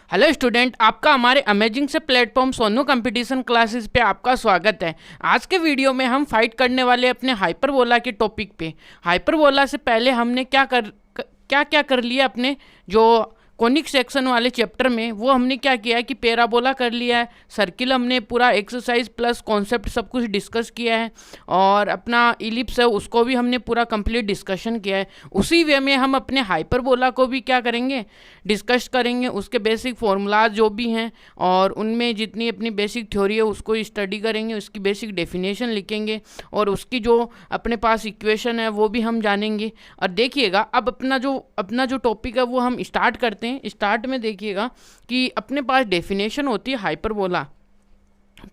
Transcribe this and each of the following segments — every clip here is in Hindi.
हेलो स्टूडेंट, आपका हमारे अमेजिंग से प्लेटफॉर्म सोनू कंपटीशन क्लासेस पे आपका स्वागत है। आज के वीडियो में हम फाइट करने वाले अपने हाइपरबोला के टॉपिक पे। हाइपरबोला से पहले हमने क्या क्या कर लिया अपने जो कोनिक सेक्शन वाले चैप्टर में, वो हमने क्या किया है कि पैराबोला कर लिया है, सर्किल हमने पूरा एक्सरसाइज प्लस कॉन्सेप्ट सब कुछ डिस्कस किया है, और अपना इलिप्स है उसको भी हमने पूरा कंप्लीट डिस्कशन किया है। उसी वे में हम अपने हाइपरबोला को भी क्या करेंगे, डिस्कस करेंगे, उसके बेसिक फार्मूलाज जो भी हैं और उनमें जितनी अपनी बेसिक थ्योरी है उसको स्टडी करेंगे, उसकी बेसिक डेफिनेशन लिखेंगे और उसकी जो अपने पास इक्वेशन है वो भी हम जानेंगे। और देखिएगा अब अपना जो टॉपिक है वो हम स्टार्ट करते हैं। स्टार्ट में देखिएगा कि अपने पास डेफिनेशन होती है हाइपरबोला।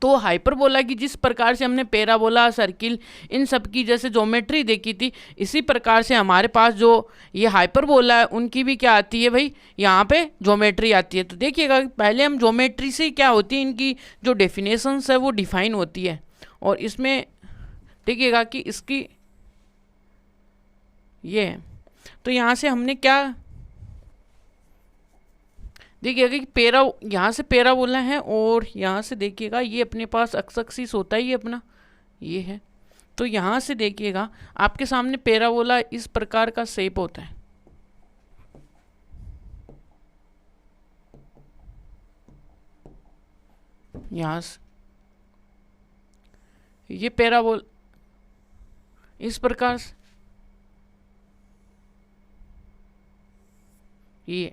तो हाइपरबोला की जिस प्रकार से हमने पैराबोला, सर्किल, इन सब की जैसे ज्योमेट्री देखी थी, इसी प्रकार से हमारे पास जो ये हाइपरबोला है उनकी भी क्या आती है भाई, यहाँ पे ज्योमेट्री आती है। तो देखिएगा पहले हम ज्योमेट्री से क्या होती है, इनकी जो डेफिनेशंस है वो डिफाइन होती है। और इसमें देखिएगा कि इसकी ये है। तो यहाँ से हमने क्या देखिएगा कि यहाँ से पैराबोला है और यहाँ से देखिएगा ये अपने पास एक्स एक्सिस होता है, ये अपना ये है। तो यहाँ से देखिएगा आपके सामने पैराबोला इस प्रकार का शेप होता है। यहाँ से ये पैराबोला इस प्रकार से ये।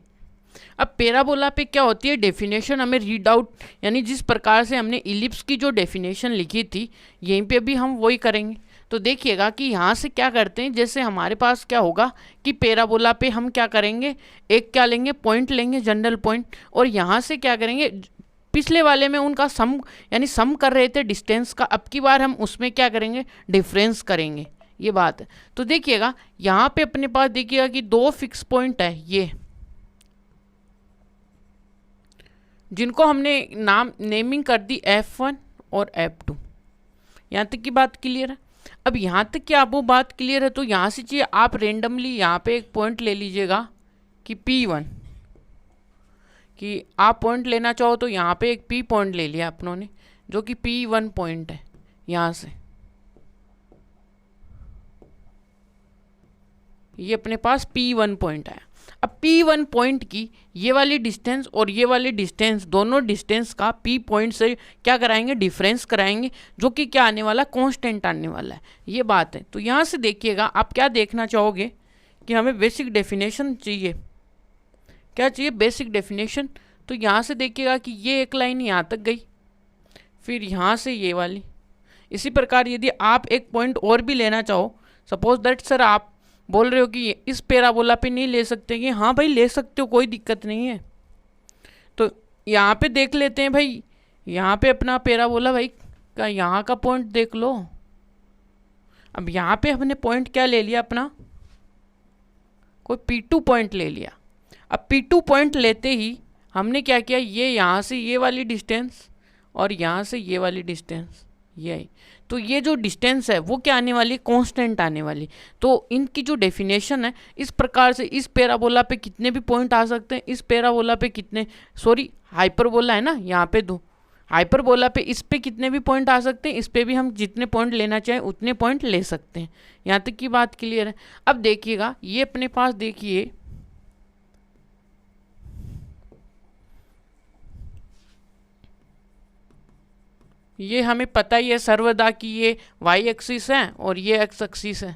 अब पैराबोला पे क्या होती है डेफिनेशन, हमें रीड आउट, यानी जिस प्रकार से हमने इलिप्स की जो डेफिनेशन लिखी थी यहीं पे भी हम वही करेंगे। तो देखिएगा कि यहाँ से क्या करते हैं, जैसे हमारे पास क्या होगा कि पैराबोला पे हम क्या करेंगे, एक क्या लेंगे, पॉइंट लेंगे, जनरल पॉइंट, और यहाँ से क्या करेंगे, पिछले वाले में उनका सम यानी सम कर रहे थे डिस्टेंस का, अब की बार हम उसमें क्या करेंगे, डिफरेंस करेंगे। ये बात है। तो देखिएगा यहाँ पे अपने पास देखिएगा कि दो फिक्स पॉइंट है, ये जिनको हमने नेमिंग कर दी F1 और F2। यहाँ तक की बात क्लियर है। अब यहाँ तक की आपको बात क्लियर है तो यहाँ से चाहिए आप रेंडमली यहाँ पे एक पॉइंट ले लीजिएगा कि P1, कि आप पॉइंट लेना चाहो तो यहाँ पे एक P पॉइंट ले लिया अपनों ने, जो कि P1 पॉइंट है। यहाँ से ये अपने पास P1 पॉइंट आया। अब P1 पॉइंट की ये वाली डिस्टेंस और ये वाली डिस्टेंस, दोनों डिस्टेंस का P पॉइंट से क्या कराएंगे, डिफरेंस कराएंगे, जो कि क्या आने वाला, कांस्टेंट आने वाला है। ये बात है। तो यहाँ से देखिएगा आप क्या देखना चाहोगे कि हमें बेसिक डेफिनेशन चाहिए। क्या चाहिए, बेसिक डेफिनेशन। तो यहाँ से देखिएगा कि ये एक लाइन यहाँ तक गई, फिर यहाँ से ये वाली। इसी प्रकार यदि आप एक पॉइंट और भी लेना चाहो, सपोज दैट सर आप बोल रहे हो कि इस पैराबोला पे नहीं ले सकते, कि हाँ भाई ले सकते हो, कोई दिक्कत नहीं है। तो यहाँ पे देख लेते हैं भाई, यहाँ पे अपना पैराबोला भाई का यहाँ का पॉइंट देख लो। अब यहाँ पे हमने पॉइंट क्या ले लिया अपना, कोई P2 पॉइंट ले लिया। अब P2 पॉइंट लेते ही हमने क्या किया, ये यहाँ से ये वाली डिस्टेंस और यहाँ से ये वाली डिस्टेंस, ये आई। तो ये जो डिस्टेंस है वो क्या आने वाली, कांस्टेंट आने वाली। तो इनकी जो डेफिनेशन है इस प्रकार से, इस पैराबोला पे कितने भी पॉइंट आ सकते हैं, इस पैराबोला पे कितने, सॉरी हाइपरबोला है ना यहाँ पे दो, हाइपरबोला पे इस पे कितने भी पॉइंट आ सकते हैं, इस पे भी हम जितने पॉइंट लेना चाहें उतने पॉइंट ले सकते हैं। यहाँ तक की बात क्लियर है। अब देखिएगा ये अपने पास देखिए ये हमें पता ही है सर्वदा कि ये वाई एक्सिस है और ये एक्स एक्सिस है।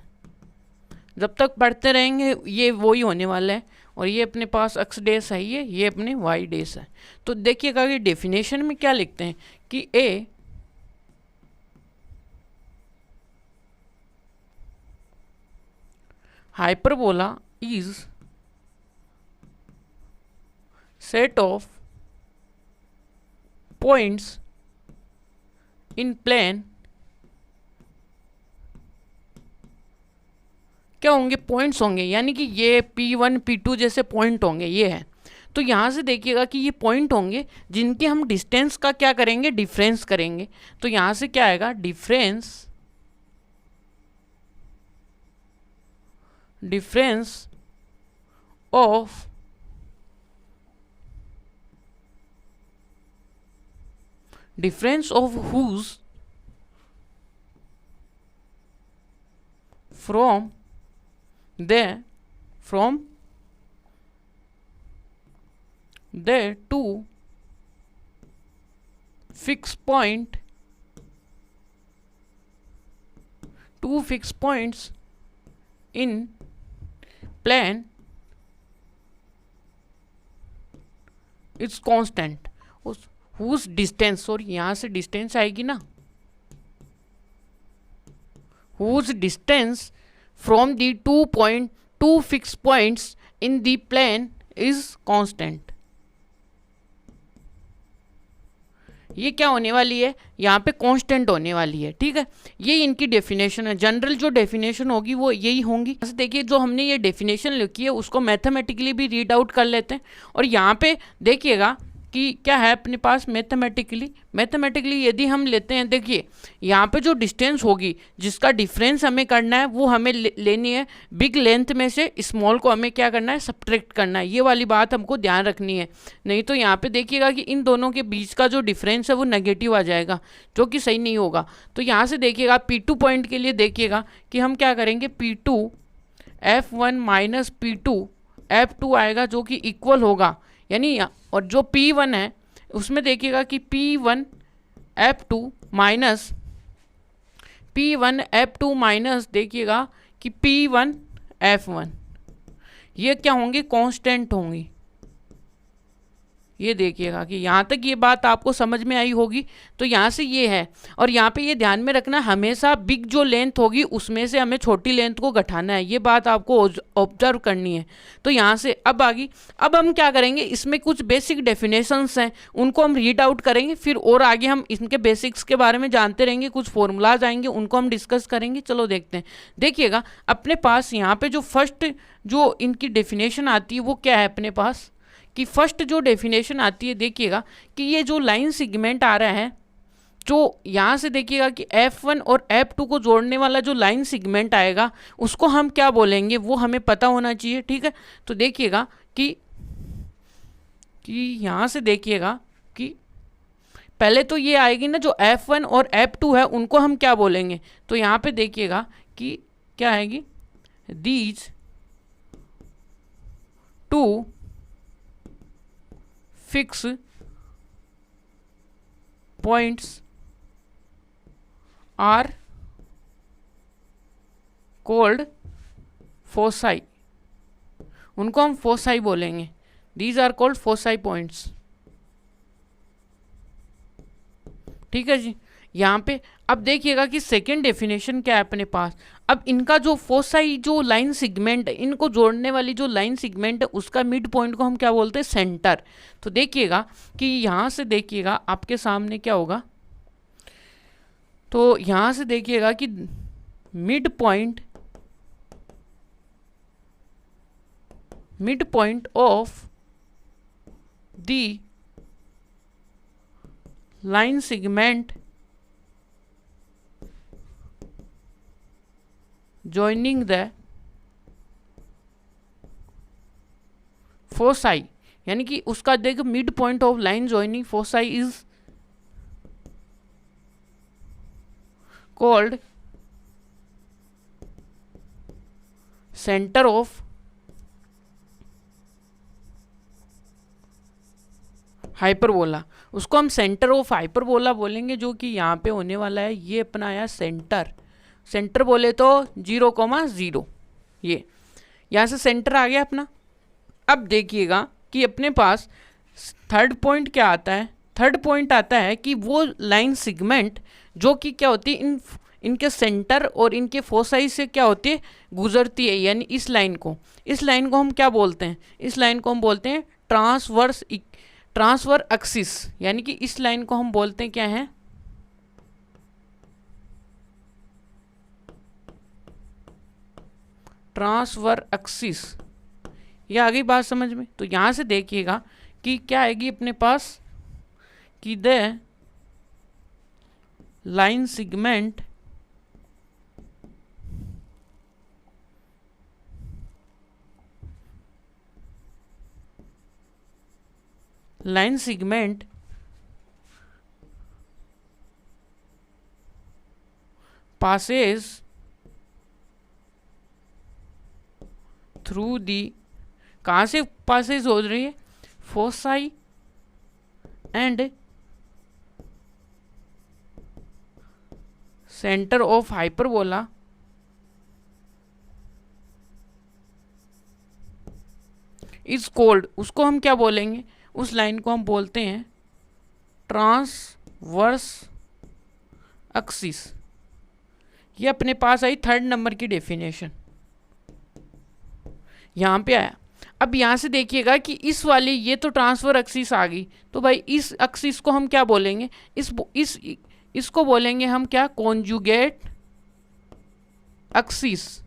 जब तक पढ़ते रहेंगे ये वही होने वाला है। और ये अपने पास एक्स डेस है, ये अपने वाई डेस है। तो देखिएगा कि डेफिनेशन में क्या लिखते हैं कि a hyperbola is set of points in plane, क्या होंगे, पॉइंट्स होंगे, यानी कि ये P1 P2 जैसे पॉइंट होंगे, ये है। तो यहाँ से देखिएगा कि ये पॉइंट होंगे जिनके हम डिस्टेंस का क्या करेंगे, डिफरेंस करेंगे। तो यहाँ से क्या आएगा, difference of difference of whose from the two fixed points in plane it's constant. whose distance, sorry यहाँ से डिस्टेंस आएगी ना, whose distance from the two fix points in the plane is constant. ये क्या होने वाली है, यहाँ पे कांस्टेंट होने वाली है, ठीक है। ये इनकी डेफिनेशन है, जनरल जो डेफिनेशन होगी वो यही होंगी। देखिए जो हमने ये डेफिनेशन लिखी है उसको मैथमेटिकली भी रीड आउट कर लेते हैं। और यहाँ पे देखिएगा कि क्या है अपने पास मैथमेटिकली यदि हम लेते हैं, देखिए यहाँ पे जो डिस्टेंस होगी जिसका डिफरेंस हमें करना है वो हमें लेनी है बिग लेंथ में से स्मॉल को हमें क्या करना है, सब्ट्रैक्ट करना है। ये वाली बात हमको ध्यान रखनी है, नहीं तो यहाँ पे देखिएगा कि इन दोनों के बीच का जो डिफरेंस है वो नेगेटिव आ जाएगा, जो कि सही नहीं होगा। तो यहाँ से देखिएगा P2 पॉइंट के लिए देखिएगा कि हम क्या करेंगे, P2 F1 minus P2 F2 आएगा, जो कि इक्वल होगा यानी, और जो P1 है उसमें देखिएगा कि P1 F2 माइनस देखिएगा कि P1 F1, ये क्या होंगे, कांस्टेंट होंगी। ये देखिएगा कि यहाँ तक ये बात आपको समझ में आई होगी। तो यहाँ से ये है, और यहाँ पे ये ध्यान में रखना हमेशा बिग जो लेंथ होगी उसमें से हमें छोटी लेंथ को घटाना है, ये बात आपको ऑब्जर्व करनी है। तो यहाँ से अब आगे, अब हम क्या करेंगे, इसमें कुछ बेसिक डेफिनेशंस हैं उनको हम रीड आउट करेंगे, फिर और आगे हम इनके बेसिक्स के बारे में जानते रहेंगे, कुछ फॉर्मूलाज आएंगे उनको हम डिस्कस करेंगे। चलो देखते हैं। देखिएगा अपने पास यहाँ पे जो फर्स्ट जो इनकी डेफिनेशन आती है वो क्या है अपने पास, कि फर्स्ट जो डेफिनेशन आती है, देखिएगा कि ये जो लाइन सेगमेंट आ रहा है, जो यहाँ से देखिएगा कि F1 और F2 को जोड़ने वाला जो लाइन सेगमेंट आएगा उसको हम क्या बोलेंगे वो हमें पता होना चाहिए, ठीक है। तो देखिएगा कि यहाँ से देखिएगा कि पहले तो ये आएगी ना, जो F1 और F2 है उनको हम क्या बोलेंगे, तो यहाँ पे देखिएगा कि क्या आएगी, these two fix points are called foci, उनको हम फोसाई बोलेंगे। These are called foci points, ठीक है जी। यहाँ पे अब देखिएगा कि सेकेंड डेफिनेशन क्या है अपने पास। अब इनका जो फोसाई जो लाइन सेगमेंट है, इनको जोड़ने वाली जो लाइन सेगमेंट है उसका मिड पॉइंट को हम क्या बोलते हैं, सेंटर। तो देखिएगा कि यहाँ से देखिएगा आपके सामने क्या होगा, तो यहाँ से देखिएगा कि mid point of the line segment joining the foci, यानी कि उसका देख mid point of line joining foci is called centre of hyperbola. उसको हम सेंटर ऑफ हाइपरबोला बोलेंगे, जो कि यहाँ पे होने वाला है ये अपना आया सेंटर बोले तो 0,0, ये यहाँ से सेंटर आ गया अपना। अब देखिएगा कि अपने पास थर्ड पॉइंट क्या आता है, थर्ड पॉइंट आता है कि वो लाइन सेगमेंट जो कि क्या होती है, इनके सेंटर और इनके फोसाई से क्या होती है, गुजरती है। यानी इस लाइन को हम क्या बोलते हैं, इस लाइन को हम बोलते हैं ट्रांसवर एक्सिस, यानी कि इस लाइन को हम बोलते हैं क्या है, ट्रांसवर एक्सिस। ये आ गई बात समझ में। तो यहाँ से देखिएगा कि क्या आएगी अपने पास, कि the line segment passes through the, कहाँ से passes हो रही है, foci and center of hyperbola is cold, उसको हम क्या बोलेंगे, उस लाइन को हम बोलते हैं ट्रांसवर्स एक्सिस। ये अपने पास आई 3rd नंबर की डेफिनेशन, यहाँ पे आया। अब यहाँ से देखिएगा कि इस वाली ये तो ट्रांसफर एक्सिस आ गई, तो भाई इस एक्सिस को हम क्या बोलेंगे, इसको बोलेंगे हम क्या, कॉन्जुगेट एक्सिस।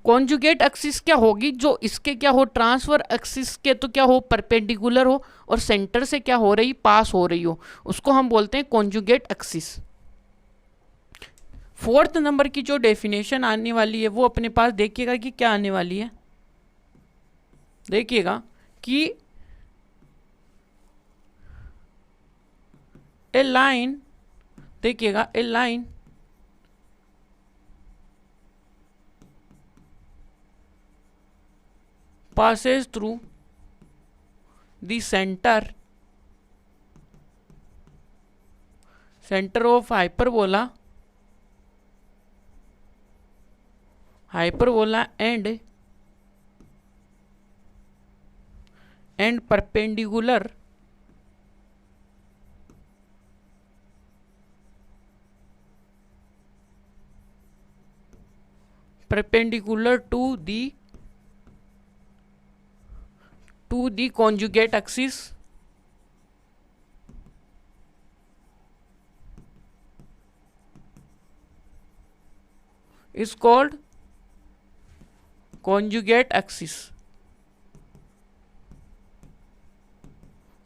कॉन्जुगेट एक्सिस क्या होगी, जो इसके क्या हो, ट्रांसफर एक्सिस के तो क्या हो, परपेंडिकुलर हो और सेंटर से क्या हो रही, पास हो रही हो, उसको हम बोलते हैं कॉन्जुगेट एक्सिस। 4th नंबर की जो डेफिनेशन आने वाली है वो अपने पास देखिएगा कि क्या आने वाली है, देखिएगा कि ए लाइन, देखिएगा ए line passes through the center of hyperbola and perpendicular to the conjugate axis is called conjugate axis।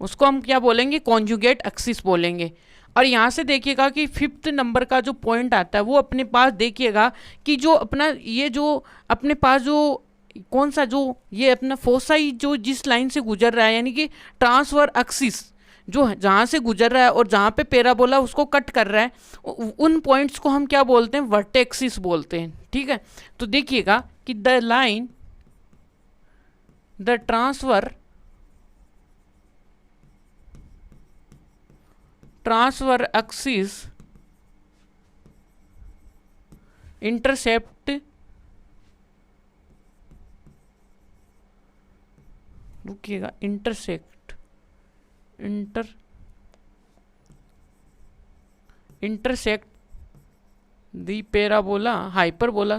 उसको हम क्या बोलेंगे, कॉन्जुगेट एक्सिस बोलेंगे। और यहाँ से देखिएगा कि 5th नंबर का जो पॉइंट आता है वो अपने पास देखिएगा कि जो अपना ये जो अपने पास जो कौन सा, जो ये अपना फोसाई जो जिस लाइन से गुजर रहा है, यानी कि ट्रांसफर एक्सिस जो जहाँ से गुजर रहा है और जहाँ पे पैराबोला उसको कट कर रहा है, उन पॉइंट्स को हम क्या बोलते हैं, वर्टेक्सिस बोलते हैं। ठीक है, तो देखिएगा कि the line, the transverse axis intercept, रुकिएगा, intersect the parabola hyperbola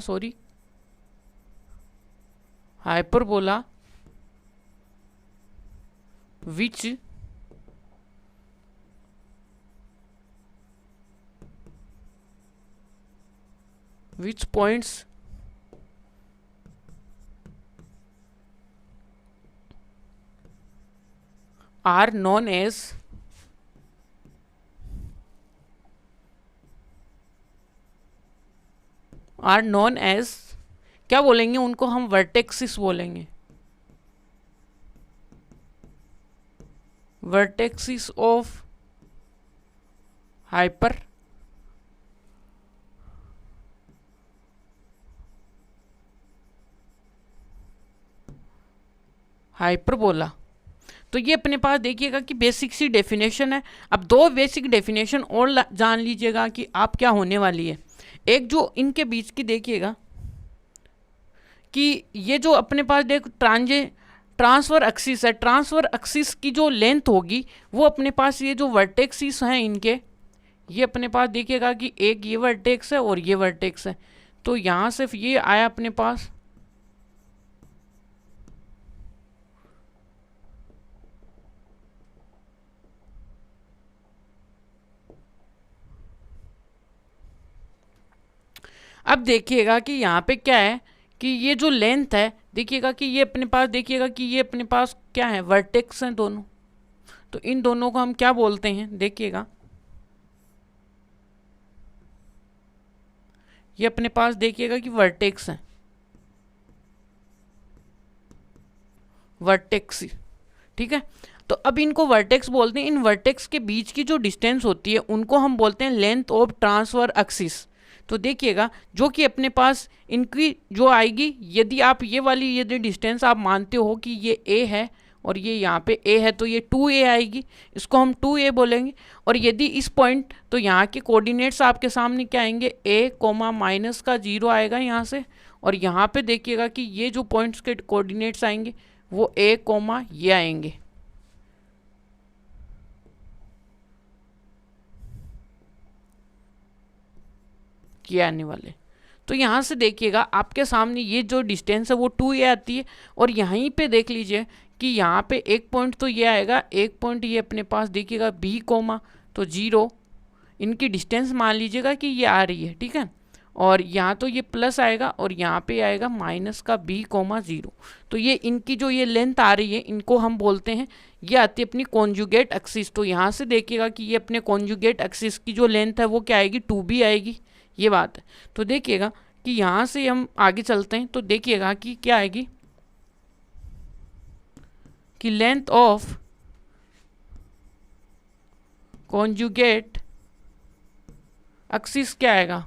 which points are known as क्या बोलेंगे, उनको हम वर्टेक्सिस बोलेंगे, वर्टेक्सिस ऑफ हाइपरबोला। तो ये अपने पास देखिएगा कि बेसिक सी डेफिनेशन है। अब 2 बेसिक डेफिनेशन और जान लीजिएगा कि आप क्या होने वाली है। एक जो इनके बीच की देखिएगा कि ये जो अपने पास देख ट्रांसफर एक्सिस है, ट्रांसफर एक्सिस की जो लेंथ होगी वो अपने पास ये जो वर्टेक्सिस हैं इनके, ये अपने पास देखिएगा कि एक ये वर्टेक्स है और ये वर्टेक्स है, तो यहाँ से ये आया अपने पास, अब देखिएगा कि यहाँ पे क्या है कि ये जो लेंथ है, देखिएगा कि ये अपने पास, देखिएगा कि ये अपने पास क्या है, वर्टेक्स हैं दोनों, तो इन दोनों को हम क्या बोलते हैं, देखिएगा ये अपने पास देखिएगा कि वर्टेक्स हैं, वर्टेक्स। ठीक है, तो अब इनको वर्टेक्स बोलते हैं। इन वर्टेक्स के बीच की जो डिस्टेंस होती है उनको हम बोलते हैं लेंथ ऑफ ट्रांसफर एक्सिस। तो देखिएगा जो कि अपने पास इनकी जो आएगी, यदि आप ये वाली यदि डिस्टेंस आप मानते हो कि ये ए है और ये यहाँ पे ए है, तो ये 2a आएगी, इसको हम 2a बोलेंगे। और यदि इस पॉइंट, तो यहाँ के कोऑर्डिनेट्स आपके सामने क्या आएंगे, a कोमा माइनस का 0 आएगा यहाँ से। और यहाँ पे देखिएगा कि ये जो पॉइंट्स के कोऑर्डिनेट्स आएंगे वो a कोमा ये आएंगे। ये आने वाले। तो यहाँ से देखिएगा आपके सामने ये जो डिस्टेंस है वो 2a आती है। और यहीं पे देख लीजिए कि यहाँ पे एक पॉइंट तो ये आएगा, एक पॉइंट ये अपने पास देखिएगा b कोमा तो 0, इनकी डिस्टेंस मान लीजिएगा कि ये आ रही है, ठीक है। और यहाँ तो ये प्लस आएगा और यहाँ पे आएगा माइनस का b कोमा 0। तो ये इनकी जो ये लेंथ आ रही है इनको हम बोलते हैं, ये आती है अपनी कॉन्जुगेट एक्सिस। तो यहाँ से देखिएगा कि ये अपने कॉन्जुगेट एक्सिस की जो लेंथ है वो क्या आएगी, 2b आएगी, ये बात है। तो देखिएगा कि यहाँ से हम आगे चलते हैं तो देखिएगा कि क्या आएगी कि लेंथ ऑफ कॉन्जुगेट एक्सिस क्या आएगा,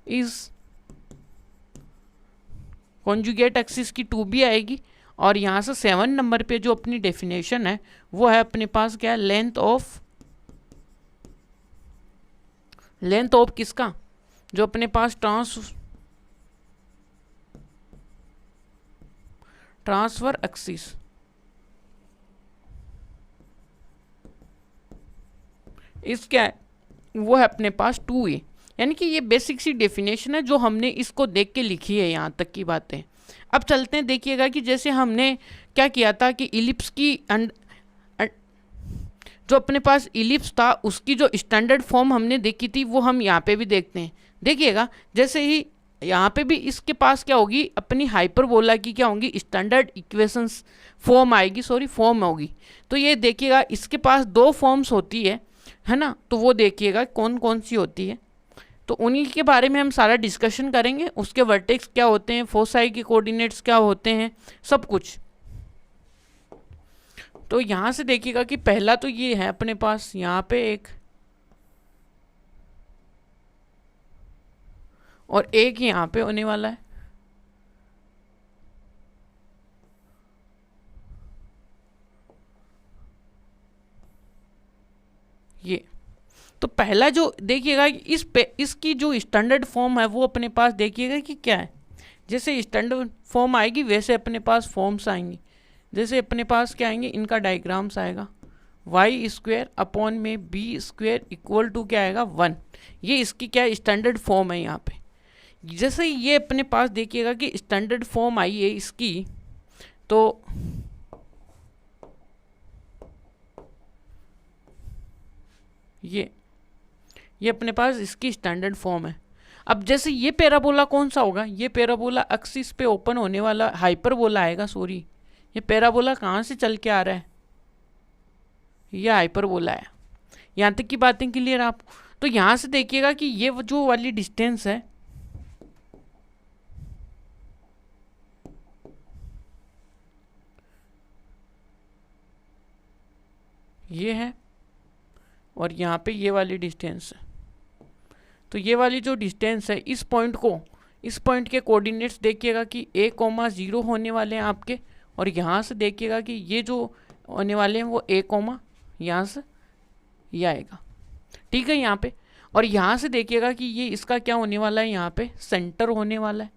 इस कॉन्जुगेट एक्सिस की 2b आएगी। और यहाँ से 7 नंबर पे जो अपनी डेफिनेशन है वो है अपने पास क्या है, लेंथ ऑफ किसका, जो अपने पास ट्रांसफर एक्सिस, इस क्या है वो है अपने पास 2a। यानी कि ये बेसिक सी डेफिनेशन है जो हमने इसको देख के लिखी है, यहाँ तक की बातें। अब चलते हैं, देखिएगा कि जैसे हमने क्या किया था कि इलिप्स की जो अपने पास इलिप्स था उसकी जो स्टैंडर्ड फॉर्म हमने देखी थी वो हम यहाँ पे भी देखते हैं। देखिएगा जैसे ही यहाँ पे भी इसके पास क्या होगी, अपनी हाइपरबोला की क्या होगी, स्टैंडर्ड इक्वेशंस फॉर्म आएगी, फॉर्म होगी। तो ये देखिएगा इसके पास 2 फॉर्म्स होती है ना। तो वो देखिएगा कौन कौन सी होती है, तो उन्हीं के बारे में हम सारा डिस्कशन करेंगे। उसके वर्टेक्स क्या होते हैं, फोसाई के कोऑर्डिनेट्स क्या होते हैं, सब कुछ। तो यहाँ से देखिएगा कि पहला तो ये है अपने पास यहाँ पे एक, और एक यहाँ पे होने वाला है। ये तो पहला जो देखिएगा इसकी जो स्टैंडर्ड फॉर्म है वो अपने पास देखिएगा कि क्या है। जैसे स्टैंडर्ड फॉर्म आएगी वैसे अपने पास फॉर्म्स आएंगी। जैसे अपने पास क्या आएंगे, इनका डायग्राम्स आएगा, y स्क्वायर अपॉन में बी स्क्वायर इक्वल टू क्या आएगा 1। ये इसकी क्या स्टैंडर्ड फॉर्म है यहाँ पे। जैसे ये अपने पास देखिएगा कि स्टैंडर्ड फॉर्म आई है इसकी, तो ये अपने पास इसकी स्टैंडर्ड फॉर्म है। अब जैसे ये पैराबोला कौन सा होगा, ये पैराबोला एक्सिस पे ओपन होने वाला हाइपरबोला आएगा। सॉरी, ये पैराबोला कहाँ से चल के आ रहा है, ये हाइपरबोला है। यहाँ तक की बातें क्लियर आप। तो यहाँ से देखिएगा कि ये जो वाली डिस्टेंस है ये है, और यहाँ पे ये वाली डिस्टेंस है। तो ये वाली जो डिस्टेंस है इस पॉइंट के कोऑर्डिनेट्स देखिएगा कि a, 0 होने वाले हैं आपके। और यहाँ से देखिएगा कि ये जो होने वाले हैं वो a, यहाँ से ये आएगा, ठीक है यहाँ पे। और यहाँ से देखिएगा कि ये इसका क्या होने वाला है, यहाँ पे सेंटर होने वाला है,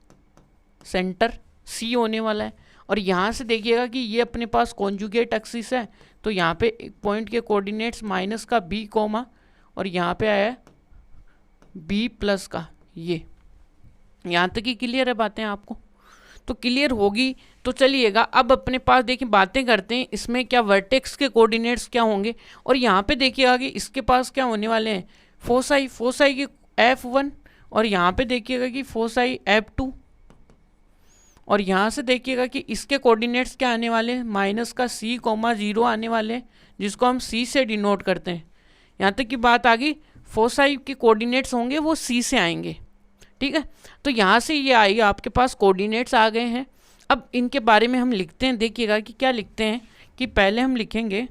सेंटर C होने वाला है। और यहाँ से देखिएगा कि ये अपने पास कॉन्जुगेट एक्सिस है। तो यहाँ पे एक पॉइंट के कोऑर्डिनेट्स माइनस का b, और यहाँ पे आया है b प्लस का ये। यहाँ तक ही क्लियर है बातें आपको? तो क्लियर होगी। तो चलिएगा अब अपने पास देखिए बातें करते हैं इसमें क्या वर्टेक्स के कोऑर्डिनेट्स क्या होंगे। और यहाँ पे देखिएगा कि इसके पास क्या होने वाले हैं, फोसाई की F1, और यहाँ पे देखिएगा कि फोसाई F2। और यहाँ से देखिएगा कि इसके कोऑर्डिनेट्स क्या आने वाले हैं, माइनस का C, 0 आने वाले हैं, जिसको हम C से डिनोट करते हैं। यहाँ तक की बात आ गई। फोसाई के कोऑर्डिनेट्स होंगे वो C से आएंगे, ठीक है। तो यहाँ से ये आई आपके पास कोऑर्डिनेट्स आ गए हैं। अब इनके बारे में हम लिखते हैं, देखिएगा कि क्या लिखते हैं कि पहले हम लिखेंगे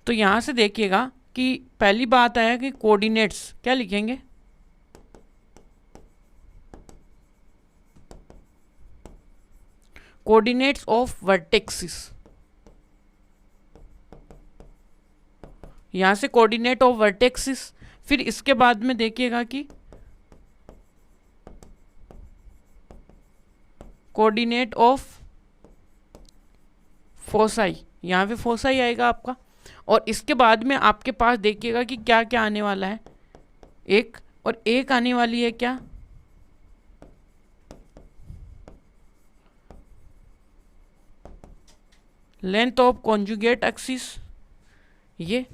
तो यहां से देखिएगा कि पहली बात है कि कोऑर्डिनेट्स क्या लिखेंगे, कोऑर्डिनेट्स ऑफ वर्टेक्सिस। यहां से कोऑर्डिनेट ऑफ वर्टेक्सिस, फिर इसके बाद में देखिएगा कि कोऑर्डिनेट ऑफ फोसाई, यहां पे फोसाई आएगा आपका। और इसके बाद में आपके पास देखिएगा कि क्या क्या आने वाला है, एक और एक आने वाली है क्या, लेंथ ऑफ कॉन्जुगेट एक्सिस, ये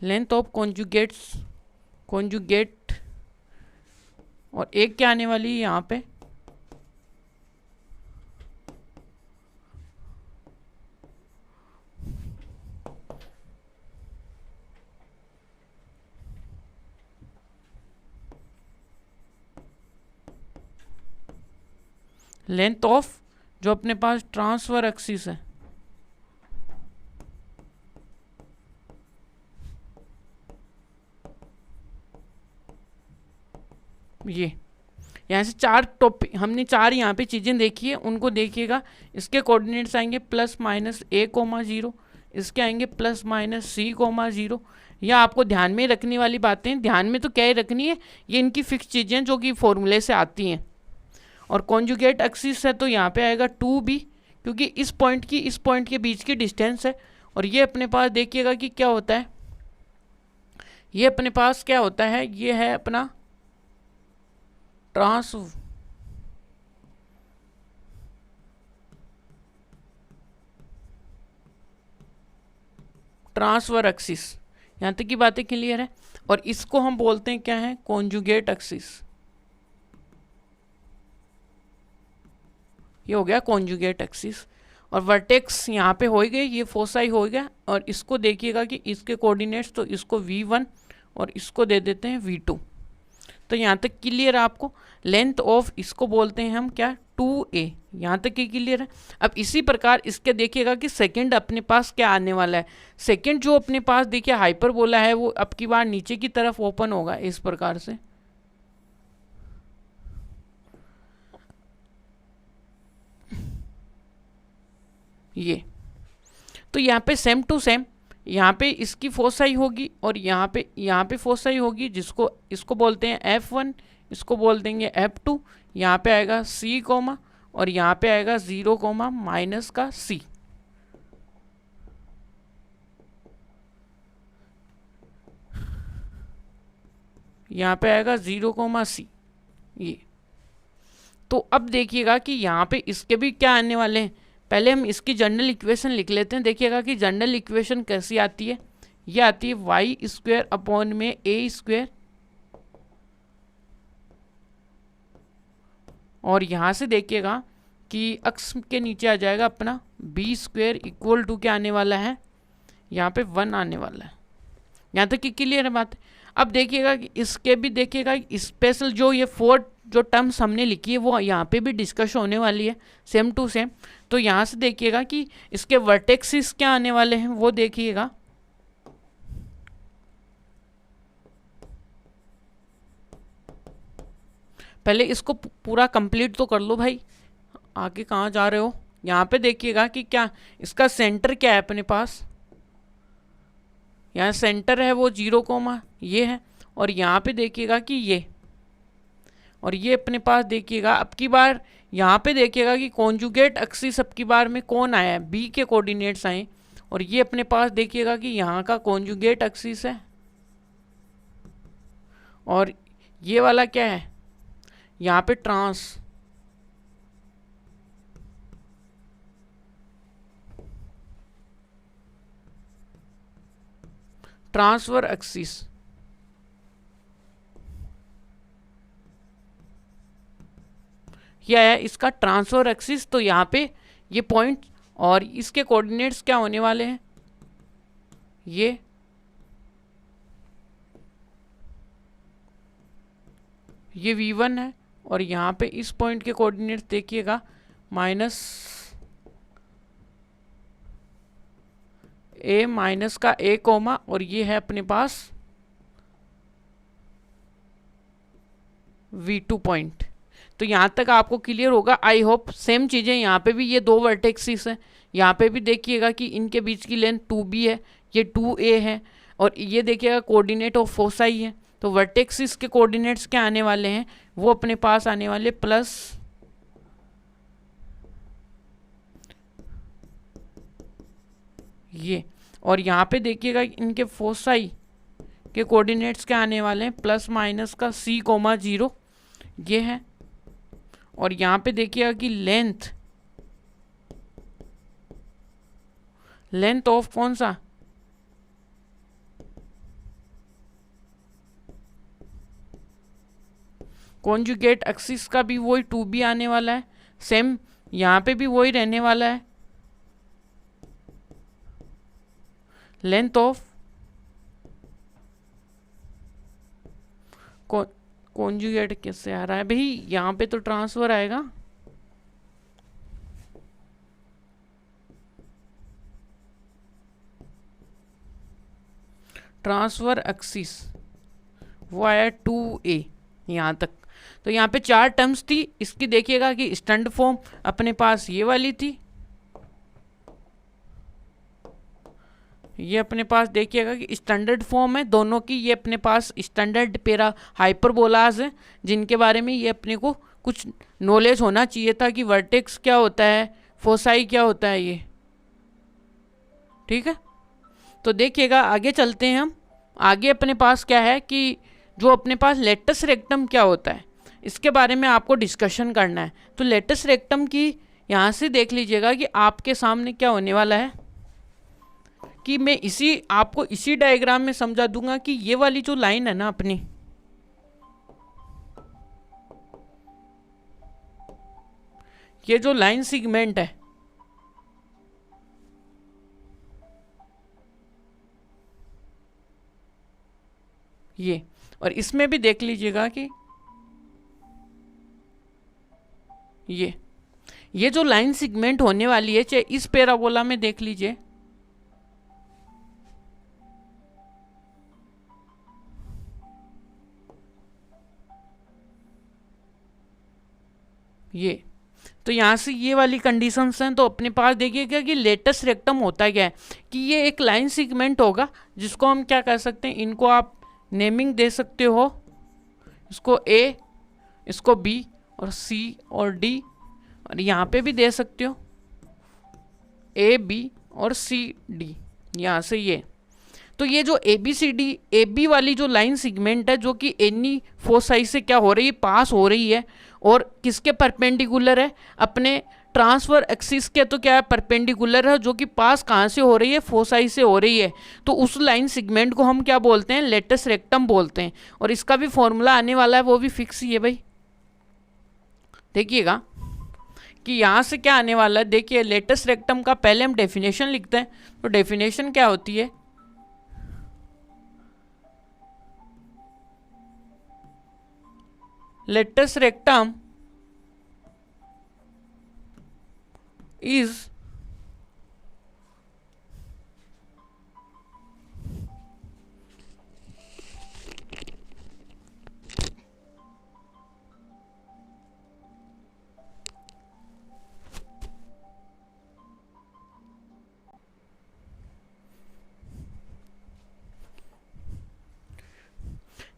लेंथ ऑफ कॉन्जुगेट, और एक क्या आने वाली है यहाँ पे, लेंथ ऑफ जो अपने पास ट्रांसफर एक्सिस है, ये यहाँ से चार टॉपिक हमने, चार यहाँ पे चीज़ें देखी है, उनको देखिएगा। इसके कोऑर्डिनेट्स आएंगे +-a,0, इसके आएंगे +-c,0। या आपको ध्यान में रखने वाली बातें, ध्यान में तो क्या ही रखनी है, ये इनकी फिक्स चीज़ें जो कि फॉर्मूले से आती हैं। और कॉन्जुगेट एक्सिस है तो यहाँ पे आएगा 2b, क्योंकि इस पॉइंट के बीच की डिस्टेंस है। और ये अपने पास देखिएगा कि क्या होता है, ये अपने पास क्या होता है, ये है अपना ट्रांसफर एक्सिस। यहाँ तक की बातें क्लियर है। और इसको हम बोलते हैं क्या है, कॉन्जुगेट एक्सिस। ये हो गया कॉन्जुगेट एक्सिस। और वर्टेक्स यहाँ पे हो गए, ये फोसाई हो गया। और इसको देखिएगा कि इसके कोऑर्डिनेट्स, तो इसको v1 और इसको दे देते हैं v2। तो यहाँ तक क्लियर है आपको। लेंथ ऑफ इसको बोलते हैं हम क्या, 2a। यहाँ तक की क्लियर है। अब इसी प्रकार इसके देखिएगा कि सेकंड अपने पास क्या आने वाला है। सेकंड जो अपने पास देखिए हाइपरबोला है, वो अब की बार नीचे की तरफ ओपन होगा इस प्रकार से। ये तो यहाँ पे सेम टू सेम, यहाँ पे इसकी फोसाई होगी और यहाँ पे फोसाई होगी, जिसको इसको बोलते हैं F1, इसको बोल देंगे F2। यहाँ पे आएगा C कोमा, और यहाँ पे आएगा 0 कोमा माइनस का C। यहाँ पे आएगा 0 कोमा C। ये तो अब देखिएगा कि यहाँ पे इसके भी क्या आने वाले हैं। पहले हम इसकी जनरल इक्वेशन लिख लेते हैं। देखिएगा कि जनरल इक्वेशन कैसी आती है, ये आती है y² अपॉन में a², और यहाँ से देखिएगा कि अक्स के नीचे आ जाएगा अपना b² इक्वल टू क्या आने वाला है, यहाँ पे 1 आने वाला है। यहाँ तक कि क्लियर है बात। अब देखिएगा कि इसके भी देखिएगा स्पेशल जो ये 4 जो टर्म्स हमने लिखी है वो यहाँ पे भी डिस्कस होने वाली है सेम टू सेम। तो यहाँ से देखिएगा कि इसके वर्टेक्सिस क्या आने वाले हैं वो देखिएगा। पहले इसको पूरा कंप्लीट तो कर लो भाई, आगे कहाँ जा रहे हो। यहाँ पे देखिएगा कि क्या इसका सेंटर क्या है अपने पास, यहाँ सेंटर है वो 0 कोमा ये है। और यहाँ पे देखिएगा कि ये, और ये अपने पास देखिएगा अब की बार यहाँ पे देखिएगा कि कॉन्जुगेट एक्सिस अब की बार में कौन आया है, बी के कोऑर्डिनेट्स आए। और ये अपने पास देखिएगा कि यहाँ का कॉन्जुगेट एक्सिस है, और ये वाला क्या है, यहाँ पे ट्रांसफर एक्सिस। यह है इसका ट्रांसफर एक्सिस। तो यहाँ पे ये पॉइंट और इसके कोऑर्डिनेट्स क्या होने वाले हैं, ये ये v1 है, और यहाँ पे इस पॉइंट के कोऑर्डिनेट्स देखिएगा माइनस a माइनस का a कोमा, और ये है अपने पास v2 पॉइंट। तो यहाँ तक आपको क्लियर होगा आई होप। सेम चीज़ें यहाँ पे भी, ये दो वर्टेक्सिस हैं, यहाँ पे भी देखिएगा कि इनके बीच की लेंथ 2b है, ये 2a है, और ये देखिएगा कोऑर्डिनेट ऑफ फोसाई है। तो वर्टेक्सिस के कोऑर्डिनेट्स क्या आने वाले हैं, वो अपने पास आने वाले प्लस ये, और यहाँ पे देखिएगा इनके फोसाई के कोऑर्डिनेट्स क्या आने वाले हैं, प्लस माइनस का c कोमा 0 ये है, और यहाँ पे देखिएगा कि लेंथ ऑफ कौन सा, कॉन्जुगेट एक्सिस का भी वही 2b आने वाला है। सेम यहाँ पे भी वही रहने वाला है, लेंथ ऑफ कॉन्जुगेट किससे आ रहा है भाई, यहाँ पे तो ट्रांसफर आएगा, ट्रांसफर एक्सिस वो आया 2a यहाँ तक। तो यहाँ पे 4 टर्म्स थी। इसकी देखिएगा कि स्टैंड फॉर्म अपने पास ये वाली थी, ये अपने पास देखिएगा कि स्टैंडर्ड फॉर्म है दोनों की, ये अपने पास स्टैंडर्ड पेरा हाइपरबोलाज है, जिनके बारे में ये अपने को कुछ नॉलेज होना चाहिए था कि वर्टेक्स क्या होता है, फोसाई क्या होता है ये, ठीक है। तो देखिएगा आगे चलते हैं हम। आगे अपने पास क्या है कि जो अपने पास लेटस रेक्टम क्या होता है, इसके बारे में आपको डिस्कशन करना है। तो लेटस रेक्टम की यहाँ से देख लीजिएगा कि आपके सामने क्या होने वाला है, कि मैं आपको इसी डायग्राम में समझा दूंगा कि ये वाली जो लाइन है ना अपनी, ये जो लाइन सेगमेंट है, ये, और इसमें भी देख लीजिएगा कि ये जो लाइन सेगमेंट होने वाली है, चाहे इस पैराबोला में देख लीजिए, ये, तो यहाँ से ये वाली कंडीशंस हैं। तो अपने पास देखिएगा कि लेटस रेक्टम होता क्या है, कि ये एक लाइन सेगमेंट होगा जिसको हम क्या कर सकते हैं, इनको आप नेमिंग दे सकते हो, इसको A, इसको B और C और D, और यहाँ पे भी दे सकते हो A, B और C, D, यहाँ से ये। तो ये जो ABCD AB वाली जो लाइन सेगमेंट है, जो कि एनी फोसाई से क्या हो रही है, पास हो रही है, और किसके परपेंडिकुलर है, अपने ट्रांसफर एक्सिस के, तो क्या है, परपेंडिकुलर है, जो कि पास कहाँ से हो रही है, फोसाई से हो रही है। तो उस लाइन सेगमेंट को हम क्या बोलते हैं, लेटस रेक्टम बोलते हैं। और इसका भी फॉर्मूला आने वाला है, वो भी फिक्स ही है भाई। देखिएगा कि यहाँ से क्या आने वाला है, देखिए लेटस रेक्टम का पहले हम डेफिनेशन लिखते हैं। तो डेफिनेशन क्या होती है, लेटस रेक्टम is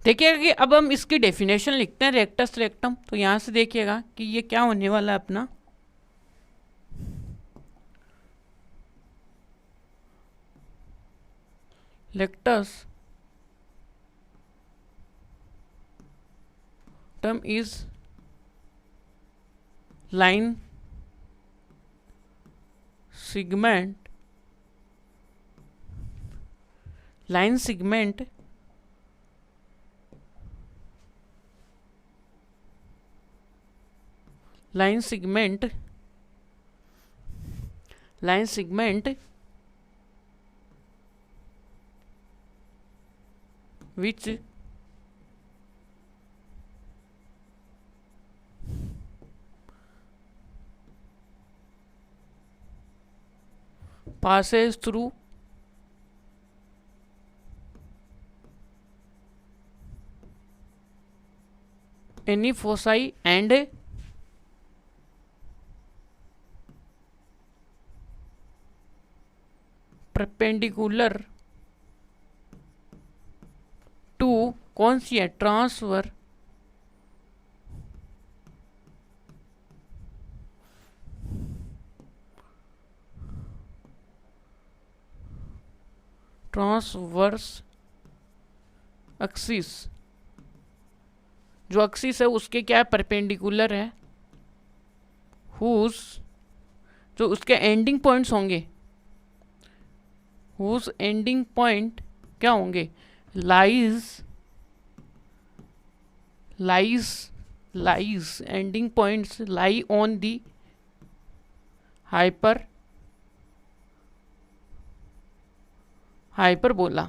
देखिएगा कि अब हम इसकी डेफिनेशन लिखते हैं रेक्टस रेक्टम। तो यहाँ से देखिएगा कि ये क्या होने वाला है अपना, लेक्टस term is line segment, line segment line segment which passes through any foci and perpendicular to कौन सी है, ट्रांसफर ट्रांसवर्स एक्सिस, जो एक्सिस है उसके क्या है, परपेंडिकुलर है, हुज जो उसके एंडिंग पॉइंट्स होंगे, हुज एंडिंग पॉइंट क्या होंगे, lies ending points lie on the hyperbola,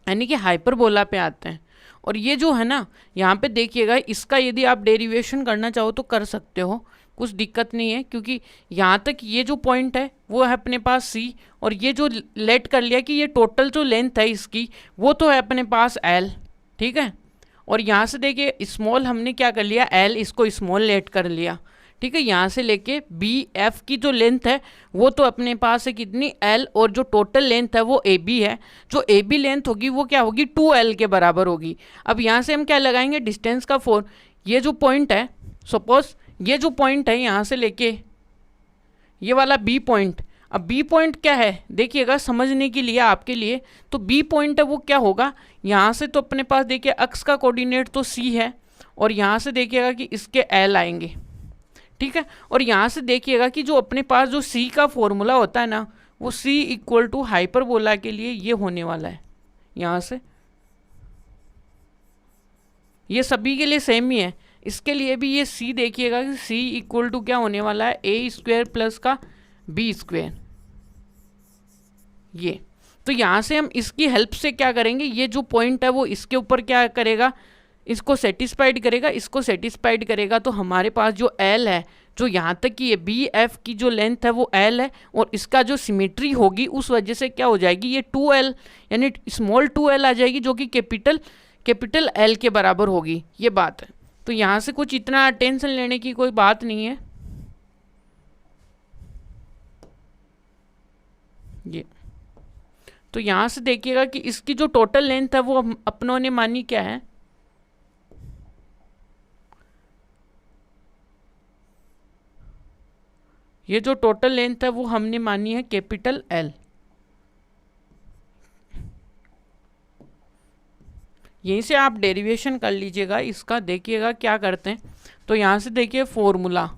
यानी कि हाइपरबोला पे आते हैं। और ये जो है ना, यहाँ पे देखिएगा, इसका यदि आप डेरिवेशन करना चाहो तो कर सकते हो, कुछ दिक्कत नहीं है, क्योंकि यहाँ तक ये जो पॉइंट है वो है अपने पास सी, और ये जो लेट कर लिया कि ये टोटल जो लेंथ है इसकी वो तो है अपने पास एल, ठीक है। और यहाँ से देखिए स्मॉल हमने क्या कर लिया, एल, इसको स्मॉल लेट कर लिया, ठीक है। यहाँ से लेके बी एफ की जो लेंथ है वो तो अपने पास है कितनी, एल, और जो टोटल लेंथ है वो ए बी है, जो ए बी लेंथ होगी वो क्या होगी, 2L के बराबर होगी। अब यहाँ से हम क्या लगाएंगे, डिस्टेंस का 4, ये जो पॉइंट है, सपोज ये जो पॉइंट है यहाँ से लेके ये वाला बी पॉइंट, अब बी पॉइंट क्या है देखिएगा समझने के लिए आपके लिए, तो बी पॉइंट है वो क्या होगा, यहाँ से तो अपने पास देखिए अक्स का कोऑर्डिनेट तो सी है, और यहाँ से देखिएगा कि इसके एल आएंगे, ठीक है। और यहाँ से देखिएगा कि जो अपने पास जो सी का फॉर्मूला होता है ना, वो सी इक्वल टू हाइपरबोला के लिए ये होने वाला है, यहाँ से ये सभी के लिए सेम ही है, इसके लिए भी ये सी देखिएगा कि सी इक्वल टू क्या होने वाला है, ए स्क्वायर प्लस का बी स्क्वायर, ये। तो यहाँ से हम इसकी हेल्प से क्या करेंगे, ये जो पॉइंट है वो इसके ऊपर क्या करेगा, इसको सेटिस्फाइड करेगा, इसको सेटिस्फाइड करेगा, तो हमारे पास जो एल है, जो यहाँ तक की ये बी एफ की जो लेंथ है वो एल है, और इसका जो सिमेट्री होगी उस वजह से क्या हो जाएगी, ये 2L यानी स्मॉल 2L आ जाएगी, जो कि कैपिटल एल के बराबर होगी, ये बात है। तो यहाँ से कुछ इतना टेंशन लेने की कोई बात नहीं है, ये। तो यहाँ से देखिएगा कि इसकी जो टोटल लेंथ है वो अपनों ने मानी क्या है, ये जो टोटल लेंथ है वो हमने मानी है कैपिटल एल। यहीं से आप डेरिवेशन कर लीजिएगा इसका, देखिएगा क्या करते हैं। तो यहाँ से देखिए फॉर्मूला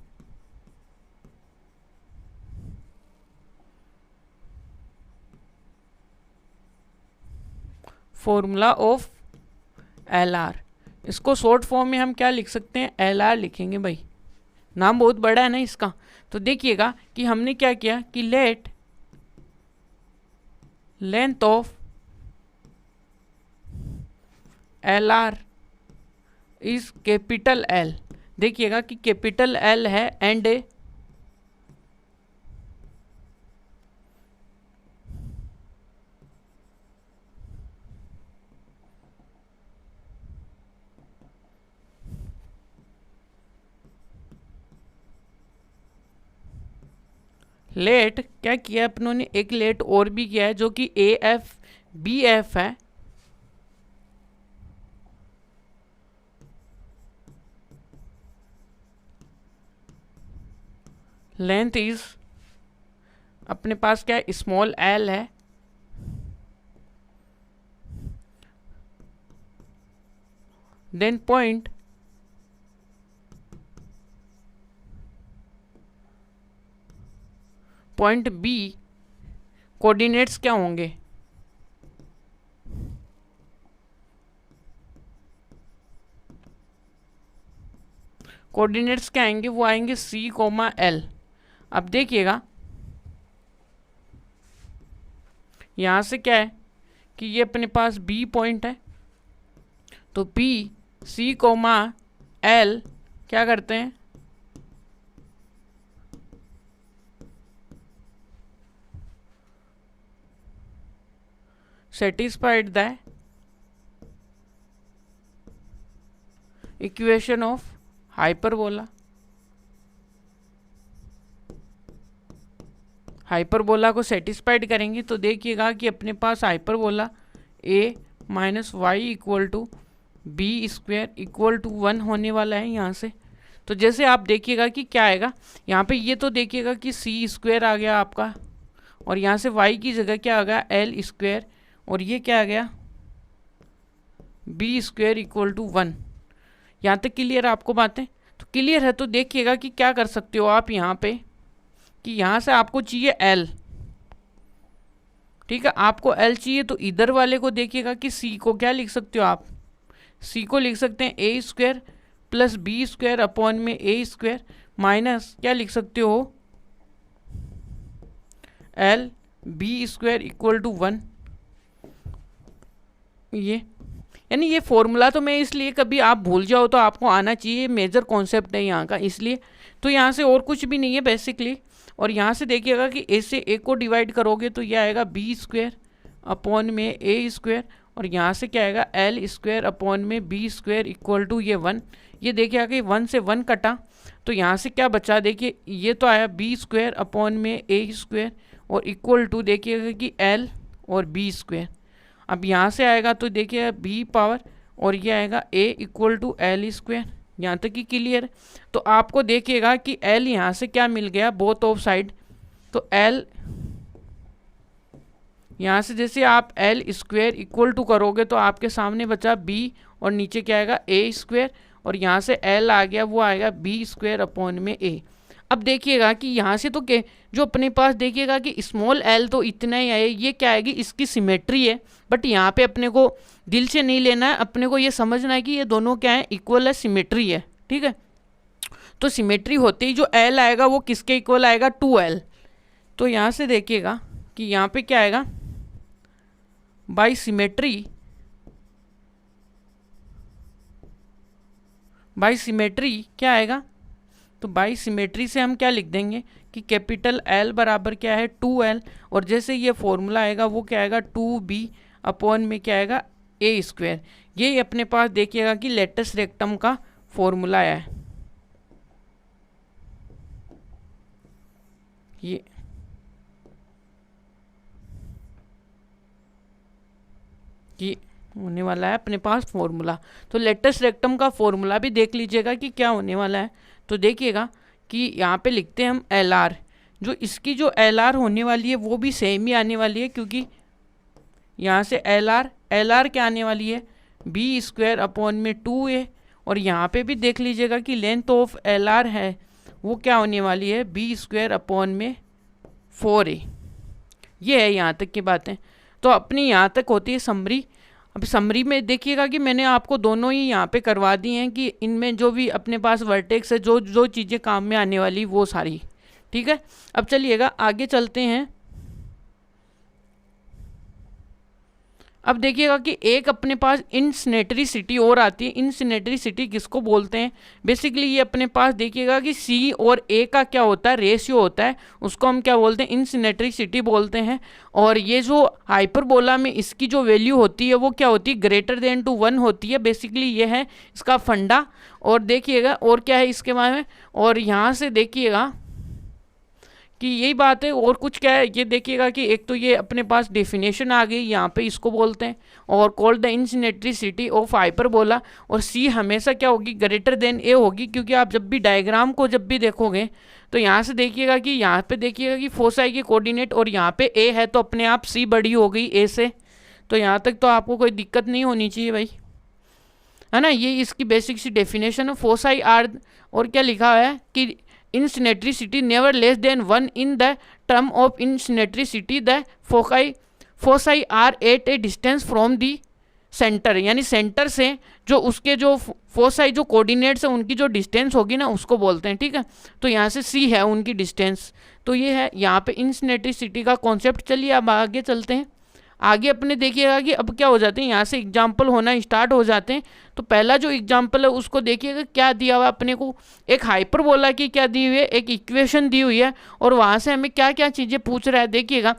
ऑफ एल आर, इसको शॉर्ट फॉर्म में हम क्या लिख सकते हैं, एल आर लिखेंगे भाई, नाम बहुत बड़ा है ना इसका। तो देखिएगा कि हमने क्या किया कि late length of L R is capital L, देखिएगा कि कैपिटल एल है, एंड लेट क्या किया अपनों ने, एक लेट और भी किया है जो कि ए एफ बी एफ है, लेंथ इज अपने पास क्या है, स्मॉल एल है, देन पॉइंट बी कोऑर्डिनेट्स क्या होंगे, कोऑर्डिनेट्स क्या आएंगे, वो आएंगे सी कोमा एल। अब देखिएगा यहाँ से क्या है कि ये अपने पास बी पॉइंट है, तो बी सी कोमा एल क्या करते हैं, satisfied the equation of hyperbola. Hyperbola को सेटिस्फाइड करेंगे तो देखिएगा कि अपने पास hyperbola a minus Y equal to B square equal to 1 होने वाला है यहाँ से। तो जैसे आप देखिएगा कि क्या आएगा यहाँ पे, ये तो देखिएगा कि सी स्क्वायर आ गया आपका, और यहाँ से y की जगह क्या आ गया एल स्क्वायर, और ये क्या आ गया बी स्क्वायर इक्वल टू 1। यहाँ तक क्लियर आपको बातें? तो क्लियर है। तो देखिएगा कि क्या कर सकते हो आप यहाँ पे, कि यहाँ से आपको चाहिए l, ठीक है, आपको l चाहिए। तो इधर वाले को देखिएगा कि c को क्या लिख सकते हो आप, c को लिख सकते हैं a square plus B square upon में a स्क्वायर माइनस क्या लिख सकते हो l B square equal to 1। ये यानी ये फॉर्मूला तो मैं इसलिए, कभी आप भूल जाओ तो आपको आना चाहिए, मेजर कॉन्सेप्ट है यहाँ का, इसलिए। तो यहाँ से और कुछ भी नहीं है बेसिकली। और यहाँ से देखिएगा कि a से a को डिवाइड करोगे तो ये आएगा बी स्क्वायर अपॉन में a स्क्वायर, और यहाँ से क्या आएगा एल स्क्वायर अपॉन में बी स्क्वायर इक्वल टू ये 1। ये देखिएगा कि 1 से 1 कटा, तो यहाँ से क्या बचा, देखिए ये तो आया बी स्क्वायर अपॉन में a स्क्वायर और इक्वल टू देखिएगा कि l और बी स्क्वायर। अब यहाँ से आएगा तो देखिए b पावर और ये आएगा a equal to L square. यहाँ तक कि क्लियर है। तो आपको देखिएगा कि l यहाँ से क्या मिल गया बोथ ऑफ साइड, तो l यहाँ से जैसे आप l स्क्वायर इक्वल टू करोगे तो आपके सामने बचा b और नीचे क्या आएगा a स्क्वायर, और यहाँ से l आ गया वो आएगा b स्क्वायर अपॉन में a। अब देखिएगा कि यहाँ से तो के जो अपने पास देखिएगा कि स्मॉल l तो इतना ही है, ये क्या आएगी इसकी सिमेट्री है। बट यहाँ पे अपने को दिल से नहीं लेना है, अपने को ये समझना है कि ये दोनों क्या है इक्वल है, सिमेट्री है, ठीक है। तो सिमेट्री होते ही जो l आएगा वो किसके इक्वल आएगा 2l। तो यहाँ से देखिएगा कि यहाँ पे क्या आएगा बाई सिमेट्री, बाई सिमेट्री क्या आएगा, तो बाई सिमेट्री से हम क्या लिख देंगे कि कैपिटल L बराबर क्या है 2l, और जैसे ये फॉर्मूला आएगा वो क्या आएगा 2b अपॉन में क्या आएगा a स्क्वायर। ये अपने पास देखिएगा कि लेटस रेक्टम का फॉर्मूला है। ये होने वाला है अपने पास फॉर्मूला। तो लेटस रेक्टम का फॉर्मूला भी देख लीजिएगा कि क्या होने वाला है। तो देखिएगा कि यहाँ पे लिखते हैं हम LR, जो इसकी जो LR होने वाली है वो भी सेम ही आने वाली है, क्योंकि यहाँ से LR क्या आने वाली है बी स्क्वायर अपॉन में 2a, और यहाँ पे भी देख लीजिएगा कि लेंथ ऑफ LR है वो क्या होने वाली है बी स्क्वायर अपॉन में 4a। ये है यहाँ तक की बातें। तो अपनी यहाँ तक होती है समरी। अब समरी में देखिएगा कि मैंने आपको दोनों ही यहाँ पे करवा दी हैं कि इनमें जो भी अपने पास वर्टेक्स है, जो जो चीज़ें काम में आने वाली वो सारी, ठीक है। अब चलिएगा आगे चलते हैं। अब देखिएगा कि एक अपने पास इंसिनेटरी और आती है। इंसिनेटरी किसको बोलते हैं, बेसिकली ये अपने पास देखिएगा कि C और A का क्या होता है रेशियो होता है, उसको हम क्या बोलते हैं इंसिनेटरी बोलते हैं। और ये जो हाइपरबोला में इसकी जो वैल्यू होती है वो क्या होती है ग्रेटर देन टू 1 होती है। बेसिकली ये है इसका फंडा। और देखिएगा और क्या है इसके बारे में, और यहाँ से देखिएगा कि यही बात है। और कुछ क्या है ये देखिएगा कि एक तो ये अपने पास डेफिनेशन आ गई यहाँ पे, इसको बोलते हैं और कॉल्ड द इंसिनेट्रिसिटी ऑफ हाइपरबोला। और सी हमेशा क्या होगी ग्रेटर देन ए होगी, क्योंकि आप जब भी डायग्राम को जब भी देखोगे तो यहाँ से देखिएगा कि यहाँ पे देखिएगा कि फोसाई के कोऑर्डिनेट और यहाँ पे ए है, तो अपने आप सी बड़ी हो गई ए से। तो यहाँ तक तो आपको कोई दिक्कत नहीं होनी चाहिए भाई, है ना। ये इसकी बेसिक सी डेफिनेशन है। फोसाई आर और क्या लिखा है कि eccentricity never less than 1 in the term of eccentricity the foci are at a distance from the centre, यानी सेंटर से जो उसके जो फोसाई जो कोऑर्डिनेट्स है उनकी जो डिस्टेंस होगी ना उसको बोलते हैं, ठीक है। तो यहाँ से सी है उनकी डिस्टेंस। तो ये है यहाँ पे इंसिनेट्रिसिटी का कॉन्सेप्ट। चलिए अब आगे चलते हैं। आगे अपने देखिएगा कि अब क्या हो जाते हैं, यहाँ से एग्जाम्पल होना स्टार्ट हो जाते हैं। तो पहला जो एग्जाम्पल है उसको देखिएगा क्या दिया हुआ अपने को, एक हाइपरबोला की क्या दी हुई है, एक इक्वेशन दी हुई है, और वहाँ से हमें क्या क्या चीज़ें पूछ रहा है देखिएगा।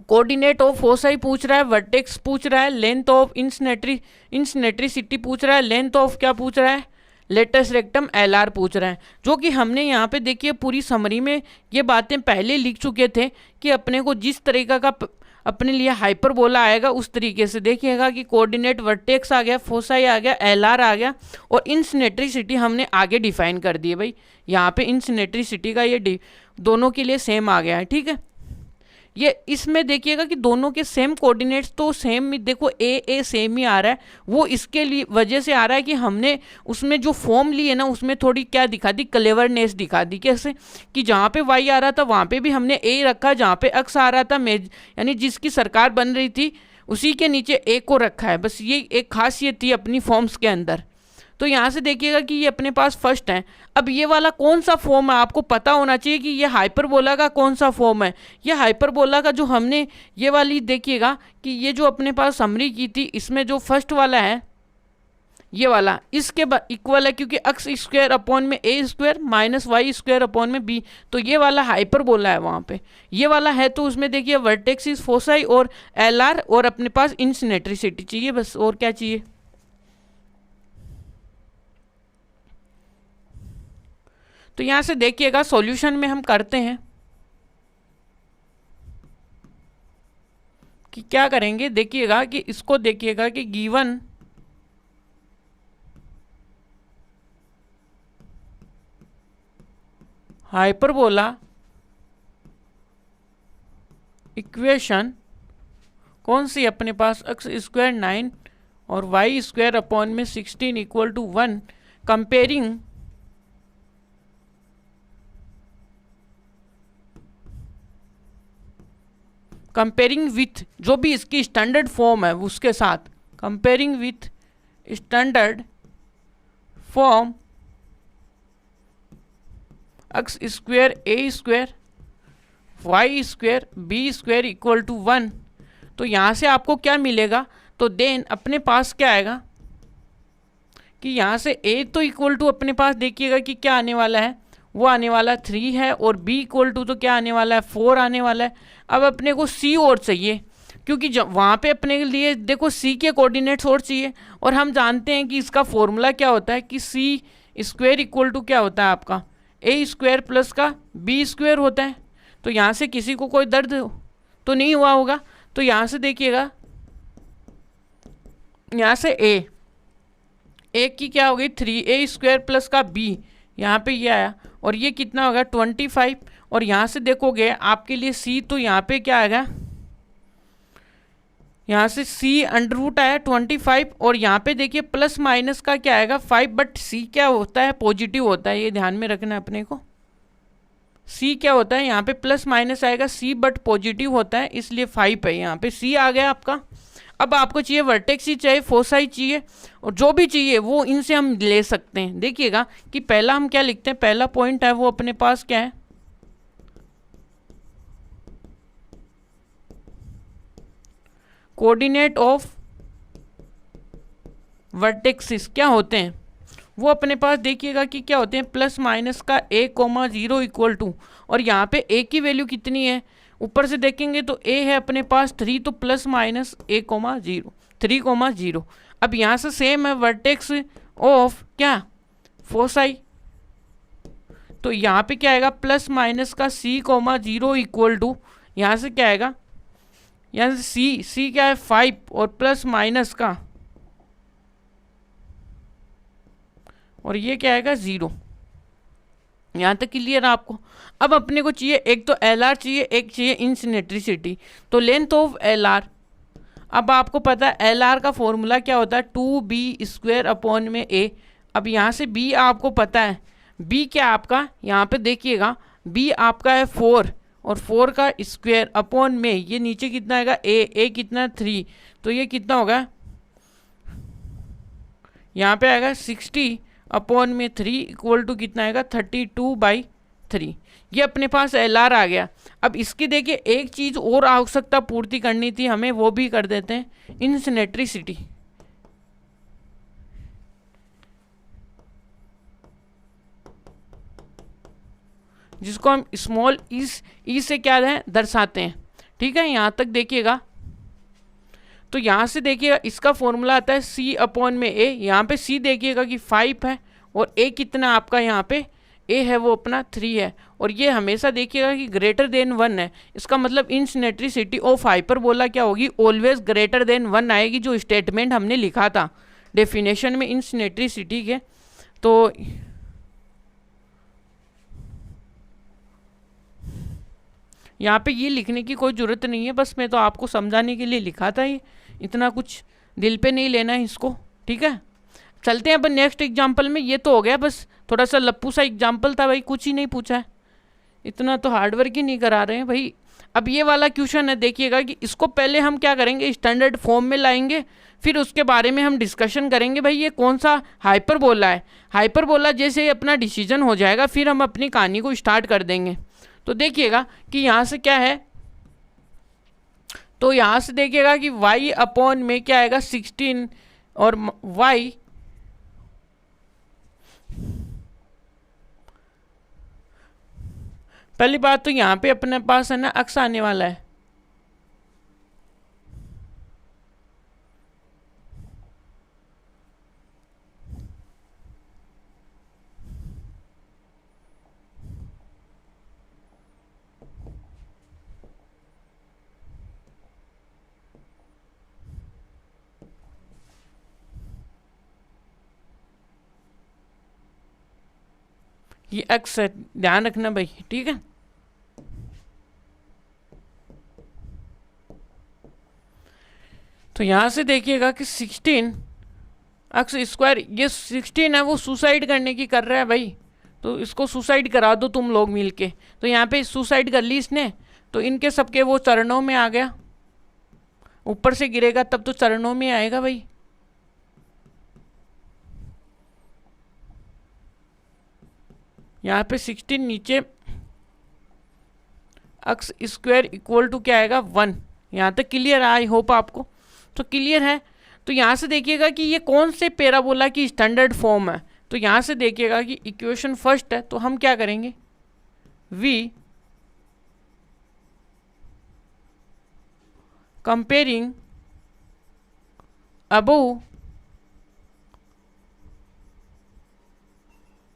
कोऑर्डिनेट ऑफ फोसाई पूछ रहा है, वर्टेक्स पूछ रहा है, लेंथ ऑफ इंसिनेट्रिसिटी पूछ रहा है, लेंथ ऑफ क्या पूछ रहा है, लेटस रेक्टम LR पूछ रहा है। जो कि हमने यहाँ पे देखिए पूरी समरी में ये बातें पहले लिख चुके थे कि अपने को जिस तरीका का अपने लिए हाइपरबोला आएगा उस तरीके से देखिएगा कि कोऑर्डिनेट वर्टेक्स आ गया, फोसाई आ गया, LR आ गया और इंसिनेट्रिसिटी हमने आगे डिफाइन कर दी है भाई। यहाँ पे इंसिनेट्रिसिटी का ये दोनों के लिए सेम आ गया है, ठीक है। ये इसमें देखिएगा कि दोनों के सेम कोऑर्डिनेट्स तो सेम ही, देखो ए सेम ही आ रहा है। वो इसके लिए वजह से आ रहा है कि हमने उसमें जो फॉर्म ली है ना उसमें थोड़ी क्या दिखा दी, क्लेवरनेस दिखा दी। कैसे कि जहाँ पे वाई आ रहा था वहाँ पे भी हमने ए रखा, जहाँ पे एक्स आ रहा था यानी जिसकी सरकार बन रही थी उसी के नीचे ए को रखा है। बस ये एक खासियत थी अपनी फॉर्म्स के अंदर। तो यहाँ से देखिएगा कि ये अपने पास फर्स्ट है। अब ये वाला कौन सा फॉर्म है आपको पता होना चाहिए कि ये हाइपरबोला का कौन सा फॉर्म है। ये हाइपरबोला का जो हमने ये वाली देखिएगा कि ये जो अपने पास समरी की थी इसमें जो फर्स्ट वाला है ये वाला इसके इक्वल है, क्योंकि एक्स स्क्वायर अपॉन में A square minus Y square upon में बी, तो ये वाला हाइपरबोला है वहाँ पे। ये वाला है तो उसमें देखिए वर्टेक्स इज फोसाई और LR और अपने पास इंसिनेट्रिसिटी चाहिए, बस और क्या चाहिए। तो यहाँ से देखिएगा सॉल्यूशन में हम करते हैं कि क्या करेंगे। देखिएगा कि इसको देखिएगा कि गिवन हाइपरबोला इक्वेशन कौन सी अपने पास एक्स स्क्वायर 9 और वाई स्क्वायर अपॉन में 16 इक्वल टू 1 कंपेयरिंग विथ जो भी इसकी स्टैंडर्ड फॉर्म है उसके साथ, comparing with standard form X square A square Y square B square equal to 1। तो यहाँ से आपको क्या मिलेगा, तो देन अपने पास क्या आएगा कि यहाँ से ए तो इक्वल टू अपने पास देखिएगा कि क्या आने वाला है, वो आने वाला 3 है और बी इक्वल टू तो क्या आने वाला है 4 आने वाला है। अब अपने को सी और चाहिए, क्योंकि जब वहाँ पे अपने लिए देखो सी के कोऑर्डिनेट्स और चाहिए और हम जानते हैं कि इसका फॉर्मूला क्या होता है कि सी स्क्वायर इक्वल टू क्या होता है आपका ए स्क्वायर प्लस का बी स्क्वायर होता है। तो यहाँ से किसी को कोई दर्द तो नहीं हुआ होगा। तो यहाँ से देखिएगा यहाँ से ए की क्या हो गई 3a स्क्वायर प्लस का बी, यहाँ पे ये आया और ये कितना होगा 25। और यहाँ से देखोगे आपके लिए सी, तो यहाँ पे क्या आएगा, यहाँ से सी अंडर रूट आया 25 और यहाँ पे देखिए प्लस माइनस का क्या आएगा 5, बट सी क्या होता है पॉजिटिव होता है, ये ध्यान में रखना है अपने को। सी क्या होता है यहाँ पे प्लस माइनस आएगा सी बट पॉजिटिव होता है, इसलिए 5 है यहाँ पे सी आ गया आपका। अब आपको चाहिए वर्टेक्स ही चाहिए, फोसाई चाहिए और जो भी चाहिए वो इनसे हम ले सकते हैं। देखिएगा कि पहला हम क्या लिखते हैं, पहला पॉइंट है वो अपने पास क्या है, कोऑर्डिनेट ऑफ वर्टेक्सिस क्या होते हैं, वो अपने पास देखिएगा कि क्या होते हैं प्लस माइनस का a,0 इक्वल टू, और यहाँ पे a की वैल्यू कितनी है ऊपर से देखेंगे तो a है अपने पास 3, तो प्लस माइनस a,0 3,0। अब यहाँ से सेम है वर्टेक्स ऑफ क्या फोसाई, तो यहाँ पे क्या आएगा प्लस माइनस का c,0 इक्वल टू, यहाँ से क्या आएगा, यहाँ से c क्या है 5 और प्लस माइनस का और ये क्या आएगा 0। यहाँ तक क्लियर है आपको। अब अपने को चाहिए एक तो LR चाहिए, एक चाहिए इंसिनेट्रिसिटी। तो लेंथ ऑफ LR, अब आपको पता है LR का फॉर्मूला क्या होता है 2b स्क्वायर अपॉन में a। अब यहाँ से b आपको पता है, b क्या आपका यहाँ पे देखिएगा b आपका है 4 और 4 का स्क्वायर अपॉन में ये नीचे कितना आएगा a कितना 3, तो ये कितना होगा यहाँ पे आएगा 60 अपॉन में 3 इक्वल टू कितना आएगा 32/3। ये अपने पास LR आ गया। अब इसकी देखिए एक चीज़ और आवश्यकता पूर्ति करनी थी हमें, वो भी कर देते हैं, इंसिनेट्रिसिटी। जिसको हम स्मॉल ई से क्या है दर्शाते हैं, ठीक है, यहाँ तक देखिएगा। तो यहाँ से देखिएगा इसका फॉर्मूला आता है सी अपॉन में ए। यहाँ पे सी देखिएगा कि 5 है और ए कितना आपका यहाँ पे ए है वो अपना 3 है, और ये हमेशा देखिएगा कि ग्रेटर देन 1 है। इसका मतलब इंसिनेट्रिसिटी ऑफ हाइपरबोला क्या होगी, ऑलवेज ग्रेटर देन 1 आएगी, जो स्टेटमेंट हमने लिखा था डेफिनेशन में इंसिनेट्रिसिटी के। तो यहाँ पे ये लिखने की कोई ज़रूरत नहीं है, बस मैं तो आपको समझाने के लिए लिखा था, ये इतना कुछ दिल पे नहीं लेना है इसको। ठीक है, चलते हैं अपन नेक्स्ट एग्जाम्पल में। ये तो हो गया बस थोड़ा सा लप्पू सा एग्जाम्पल था भाई, कुछ ही नहीं पूछा है, इतना तो हार्डवर्क ही नहीं करा रहे हैं भाई। अब ये वाला क्वेश्चन है, देखिएगा कि इसको पहले हम क्या करेंगे, स्टैंडर्ड फॉर्म में लाएंगे, फिर उसके बारे में हम डिस्कशन करेंगे भाई ये कौन सा हाइपरबोला है। हाइपरबोला जैसे ही अपना डिसीजन हो जाएगा फिर हम अपनी कहानी को स्टार्ट कर देंगे। तो देखिएगा कि यहाँ से क्या है, तो यहाँ से देखिएगा कि y अपॉन में क्या आएगा 16, और y पहली बात तो यहाँ पे अपने पास है ना अक्स आने वाला है, ये अक्स है, ध्यान रखना भाई। ठीक है, तो यहाँ से देखिएगा कि 16 अक्स स्क्वायर, ये 16 है वो सुसाइड करने की कर रहा है भाई, तो इसको सुसाइड करा दो तुम लोग मिल के। तो यहाँ पे सुसाइड कर ली इसने, तो इनके सबके वो चरणों में आ गया, ऊपर से गिरेगा तब तो चरणों में आएगा भाई। यहाँ पे 16 नीचे अक्स स्क्वायर इक्वल टू क्या आएगा 1। यहाँ तक क्लियर है, आई होप आपको तो क्लियर है। तो यहाँ से देखिएगा कि ये कौन से पैराबोला की स्टैंडर्ड फॉर्म है। तो यहाँ से देखिएगा कि इक्वेशन फर्स्ट है, तो हम क्या करेंगे, v comparing above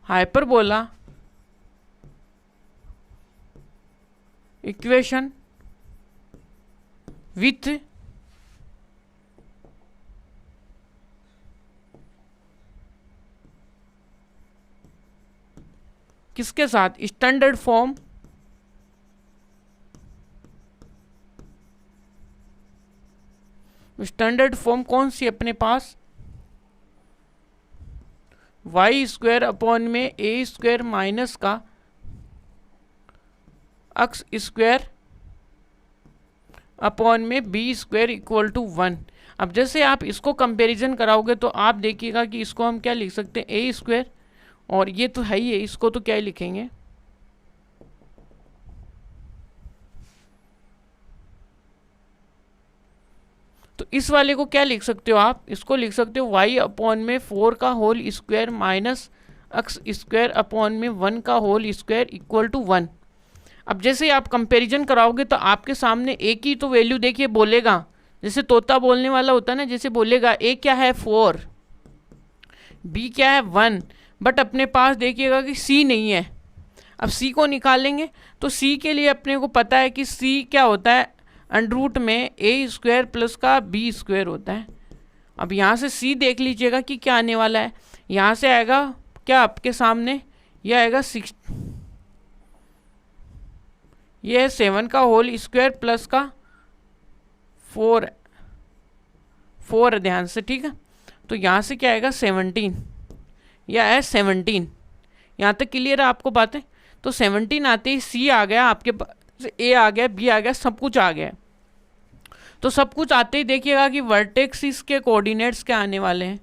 hyperbola equation with किसके साथ, स्टैंडर्ड फॉर्म स्टैंडर्ड फॉर्म कौन सी अपने पास, वाई स्क्वायर अपॉन में ए स्क्वायर माइनस का अक्स स्क्वायर अपॉन में बी स्क्वायर इक्वल टू 1। अब जैसे आप इसको कंपैरिजन कराओगे तो आप देखिएगा कि इसको हम क्या लिख सकते हैं, ए स्क्वायर, और ये तो है ही है, इसको तो क्या ही लिखेंगे, तो इस वाले को क्या लिख सकते हो आप, इसको लिख सकते हो y अपॉन में 4 का whole square minus X square upon में 1 का होल स्क्वायर इक्वल टू 1। अब जैसे आप कंपैरिजन कराओगे तो आपके सामने a की तो वैल्यू देखिए बोलेगा, जैसे तोता बोलने वाला होता है ना, जैसे बोलेगा a क्या है 4, b क्या है 1, बट अपने पास देखिएगा कि c नहीं है। अब c को निकालेंगे तो c के लिए अपने को पता है कि c क्या होता है, अंडरूट में ए स्क्वायर प्लस का बी स्क्वायर होता है। अब यहाँ से c देख लीजिएगा कि क्या आने वाला है, यहाँ से आएगा क्या आपके सामने, यह आएगा 6, ये है 7 का होल स्क्वायर प्लस का 4 ध्यान से, ठीक है। तो यहाँ से क्या आएगा 17, यह है 17। यहाँ तक क्लियर है आपको बातें। तो 17 आते ही सी आ गया आपके पास, ए आ गया, बी आ गया, सब कुछ आ गया। तो सब कुछ आते ही देखिएगा कि वर्टेक्स के कोऑर्डिनेट्स क्या आने वाले हैं,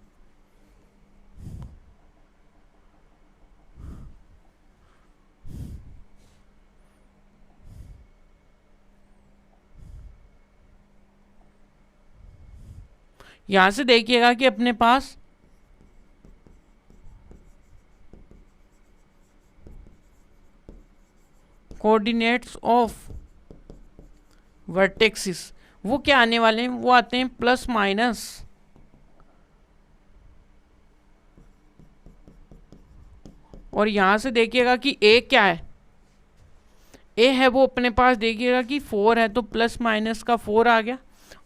यहां से देखिएगा कि अपने पास कोऑर्डिनेट्स ऑफ वर्टेक्सिस वो क्या आने वाले हैं, वो आते हैं प्लस माइनस और यहां से देखिएगा कि ए क्या है, ए है वो अपने पास देखिएगा कि 4 है तो प्लस माइनस का 4 आ गया।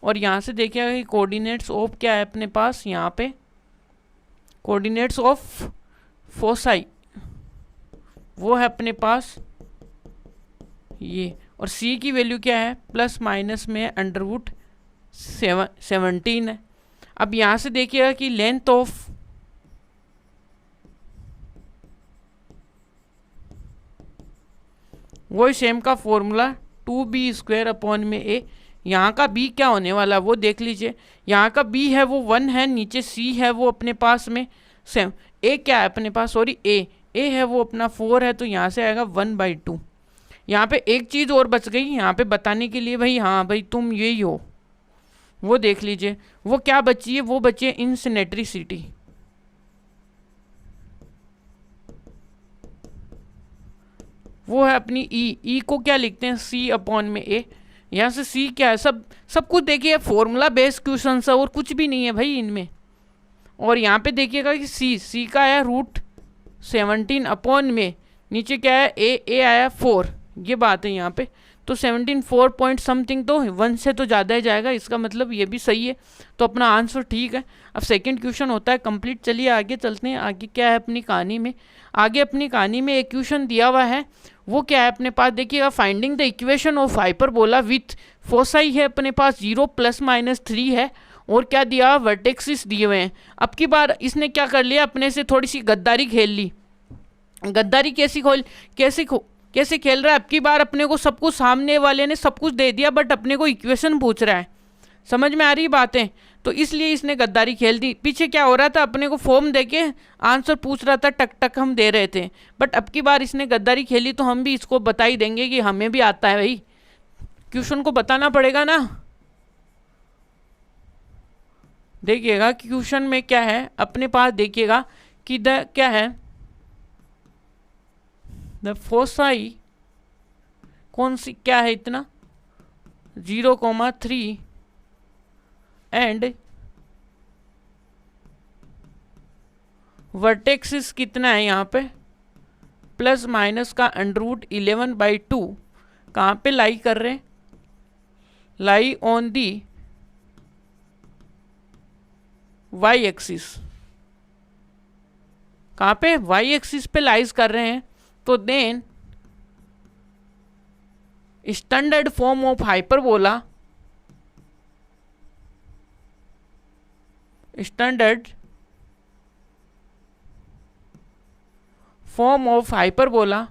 और यहाँ से देखिएगा कि कोऑर्डिनेट्स ऑफ क्या है अपने पास, यहाँ पे कोऑर्डिनेट्स ऑफ फोसाई वो है अपने पास ये, और सी की वैल्यू क्या है प्लस माइनस में अंडरवुड 17 है। अब यहाँ से देखिएगा कि लेंथ ऑफ वही सेम का फॉर्मूला 2b² अपॉन में ए, यहाँ का b क्या होने वाला है वो देख लीजिए, यहाँ का b है वो 1 है, नीचे c है वो अपने पास में सेम, a क्या है अपने पास, सॉरी a है वो अपना 4 है, तो यहाँ से आएगा 1/2। यहाँ पे एक चीज़ और बच गई यहाँ पे बताने के लिए, भाई हाँ भाई तुम यही हो, वो देख लीजिए वो क्या बची है, वो बची है इनसिनेट्रिसिटी। वो है अपनी ई को क्या लिखते हैं c अपॉन में a, यहाँ से c क्या है, सब कुछ देखिए फॉर्मूला बेस्ड क्वेश्चन है और कुछ भी नहीं है भाई इनमें। और यहाँ पे देखिएगा कि c का आया √17 अपॉन में नीचे क्या है a आया 4, ये बात है यहाँ पे, तो 17 4 पॉइंट समथिंग तो 1 से तो ज़्यादा ही जाएगा, इसका मतलब ये भी सही है, तो अपना आंसर ठीक है। अब सेकंड क्वेश्चन होता है कंप्लीट। चलिए आगे चलते हैं, आगे क्या है अपनी कहानी में। आगे अपनी कहानी में एक क्वेश्चन दिया हुआ है, वो क्या है अपने पास देखिएगा, finding the equation of hyperbola with foci है अपने पास 0 + -3 है, और क्या दिया वर्टेक्सिस दिए हुए हैं। अब की बार इसने क्या कर लिया, अपने से थोड़ी सी गद्दारी खेल ली। गद्दारी कैसे खेल रहा है, अब की बार अपने को सब कुछ, सामने वाले ने सब कुछ दे दिया बट अपने को इक्वेशन पूछ रहा है, समझ में आ रही बातें, तो इसलिए इसने गद्दारी खेल दी। पीछे क्या हो रहा था, अपने को फॉर्म देके आंसर पूछ रहा था, टक टक हम दे रहे थे, बट अब की बार इसने गद्दारी खेली तो हम भी इसको बता ही देंगे कि हमें भी आता है भाई, क्वेश्चन को बताना पड़ेगा ना। देखिएगा क्वेश्चन में क्या है अपने पास, देखिएगा कि द क्या है द फोसाई कौन सी क्या है इतना 0,3 एंड वर्टेक्सिस कितना है यहाँ पे प्लस माइनस का √11/2 कहाँ पे लाई कर रहे हैं, lie on the Y axis, कहाँ पे वाई एक्सिस पे लाइज कर रहे हैं। तो then standard form of hyperbola, standard form of hyperbola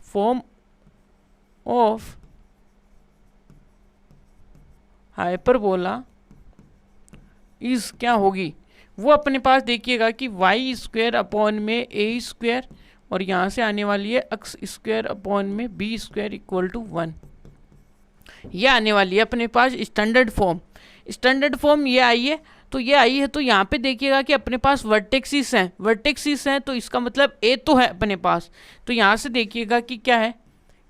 form of hyperbola is क्या होगी, वो अपने पास देखिएगा कि y² अपॉन में a² और यहाँ से आने वाली है x² अपॉन में b² = 1, ये आने वाली है अपने पास स्टैंडर्ड फॉर्म ये आई है, तो ये आई है, तो यहाँ पे देखिएगा कि अपने पास वर्टेक्सिस हैं, तो इसका मतलब ए तो है अपने पास, तो यहाँ से देखिएगा कि क्या है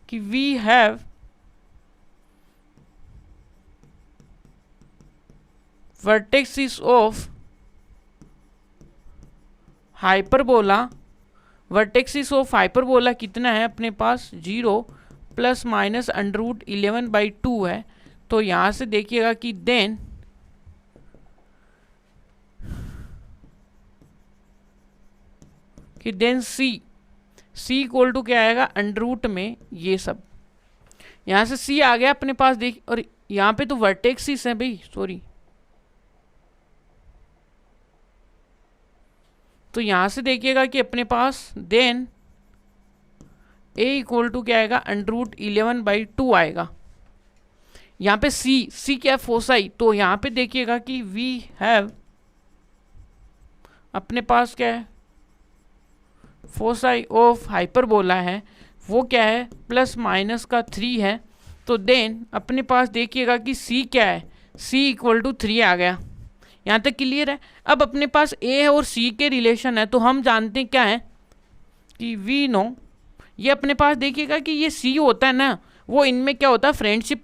कि वी हैव वर्टेक्सिस ऑफ हाइपरबोला, कितना है अपने पास 0 + -√11/2 है, तो यहाँ से देखिएगा कि देन सी इक्वल टू क्या आएगा √ में ये सब, यहाँ से सी आ गया अपने पास देख, और यहाँ पे तो वर्टेक्सिस है भाई, सॉरी, तो यहाँ से देखिएगा कि अपने पास देन ए इक्वल टू क्या आएगा √11/2 आएगा। यहाँ पे सी क्या है फोसाई, तो यहाँ पे देखिएगा कि वी हैव अपने पास क्या है फोसाई ऑफ हाइपरबोला है, वो क्या है +- का 3 है, तो देन अपने पास देखिएगा कि c क्या है, c इक्वल टू 3 आ गया। यहाँ तक क्लियर है। अब अपने पास a और c के रिलेशन है, तो हम जानते हैं क्या है कि वी नो, ये अपने पास देखिएगा कि ये c होता है ना, वो इनमें क्या होता है, फ्रेंडशिप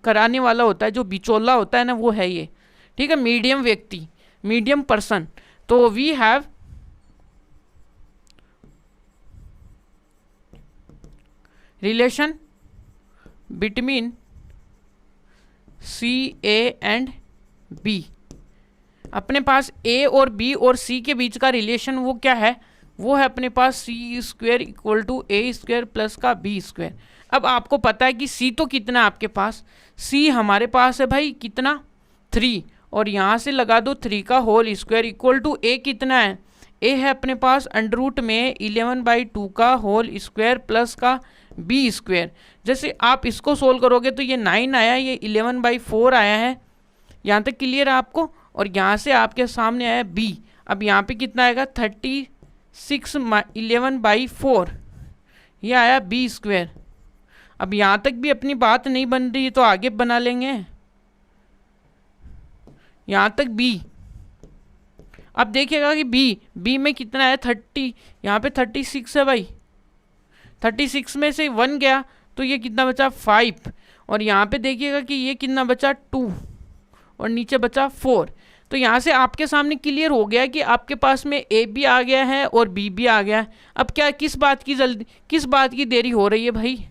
कराने वाला होता है, जो बिचौला होता है ना वो है ये, ठीक है, मीडियम व्यक्ति, मीडियम पर्सन। तो we have relation between C A and B. अपने पास ए और बी और सी के बीच का रिलेशन वो क्या है, वो है अपने पास C square equal to A square plus का बी स्क्वेयर। अब आपको पता है कि सी तो कितना है आपके पास, सी हमारे पास है भाई कितना 3, और यहाँ से लगा दो 3 का होल स्क्वायर इक्वल टू ए कितना है, ए है अपने पास अंडर रूट में 11/2 का होल स्क्वायर प्लस का बी स्क्वायर। जैसे आप इसको सोल्व करोगे तो ये 9 आया, ये 11/4 आया है, यहाँ तक क्लियर है आपको। और यहाँ से आपके सामने आया बी, अब यहाँ पे कितना आएगा 36 11/4, ये आया बी स्क्वायर। अब यहाँ तक भी अपनी बात नहीं बन रही है तो आगे बना लेंगे, यहाँ तक बी। अब देखिएगा कि बी में कितना है 30, यहाँ पे 36 है भाई, 36 में से 1 गया तो ये कितना बचा 5, और यहाँ पे देखिएगा कि ये कितना बचा 2 और नीचे बचा 4। तो यहाँ से आपके सामने क्लियर हो गया कि आपके पास में ए भी आ गया है और बी भी आ गया है। अब क्या किस बात की देरी हो रही है भाई,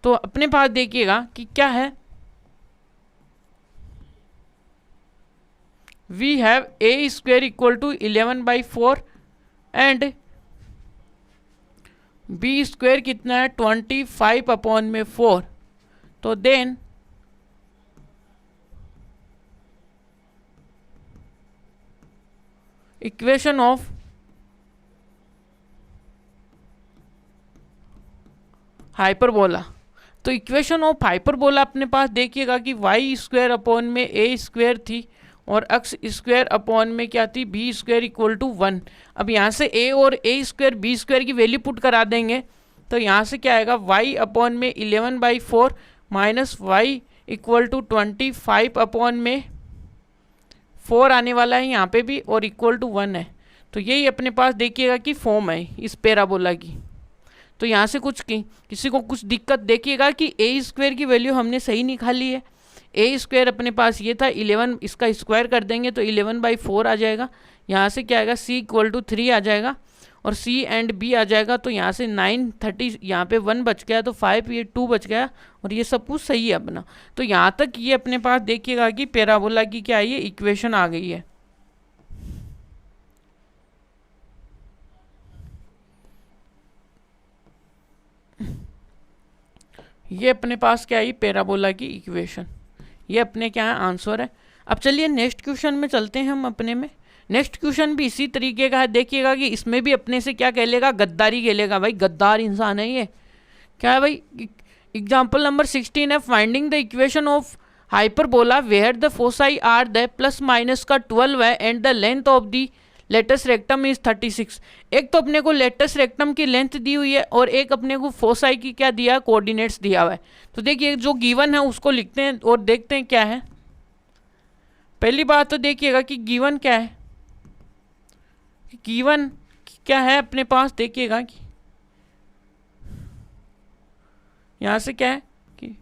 तो अपने पास देखिएगा कि क्या है, we have A square equal to 11/4 and B square कितना है 25/4। तो देन इक्वेशन ऑफ हाइपरबोला, तो इक्वेशन ऑफ हाइपरबोला अपने पास देखिएगा कि वाई स्क्वायर अपॉन में ए स्क्वायर थी और एक्स स्क्वायर अपॉन में क्या थी बी स्क्वायर इक्वल टू 1। अब यहाँ से ए और ए स्क्वायर बी स्क्वायर की वैल्यू पुट करा देंगे, तो यहाँ से क्या आएगा वाई अपॉन में 11/4 माइनस वाई इक्वल टू 25/4 आने वाला है यहाँ पे भी, और इक्वल टू 1 है। तो यही अपने पास देखिएगा कि फॉर्म है इस पैराबोला की। तो यहाँ से किसी को कुछ दिक्कत देखिएगा कि ए स्क्वायर की वैल्यू हमने सही निकाली है। ए स्क्वायर अपने पास ये था 11, इसका स्क्वायर कर देंगे तो 11/4 आ जाएगा। यहाँ से क्या आएगा सी इक्वल टू 3 आ जाएगा और सी एंड बी आ जाएगा। तो यहाँ से 9 30, यहाँ पे 1 बच गया तो 5, ये 2 बच गया, और ये सब कुछ सही है अपना। तो यहाँ तक ये अपने पास देखिएगा कि पैराबोला की क्या है, ये इक्वेशन आ गई है। ये अपने पास क्या है, पैराबोला की इक्वेशन, ये अपने क्या है आंसर है। अब चलिए नेक्स्ट क्वेश्चन में चलते हैं हम अपने में। नेक्स्ट क्वेश्चन भी इसी तरीके का है, देखिएगा कि इसमें भी अपने से क्या कह लेगा, गद्दारी कह लेगा। भाई गद्दार इंसान है ये। क्या है भाई, एग्जाम्पल नंबर 16 है, finding the equation of hyperbola where the foci are the plus minus का 12 है and the length of the latus rectum is 36। एक तो अपने को लेटस रेक्टम की लेंथ दी हुई है और एक अपने को फोसाई की क्या दिया, कोऑर्डिनेट्स दिया हुआ है। तो देखिए जो गिवन है उसको लिखते हैं और देखते हैं क्या है। पहली बात तो देखिएगा कि गिवन क्या है, गिवन क्या है अपने पास, देखिएगा कि यहां से क्या है कि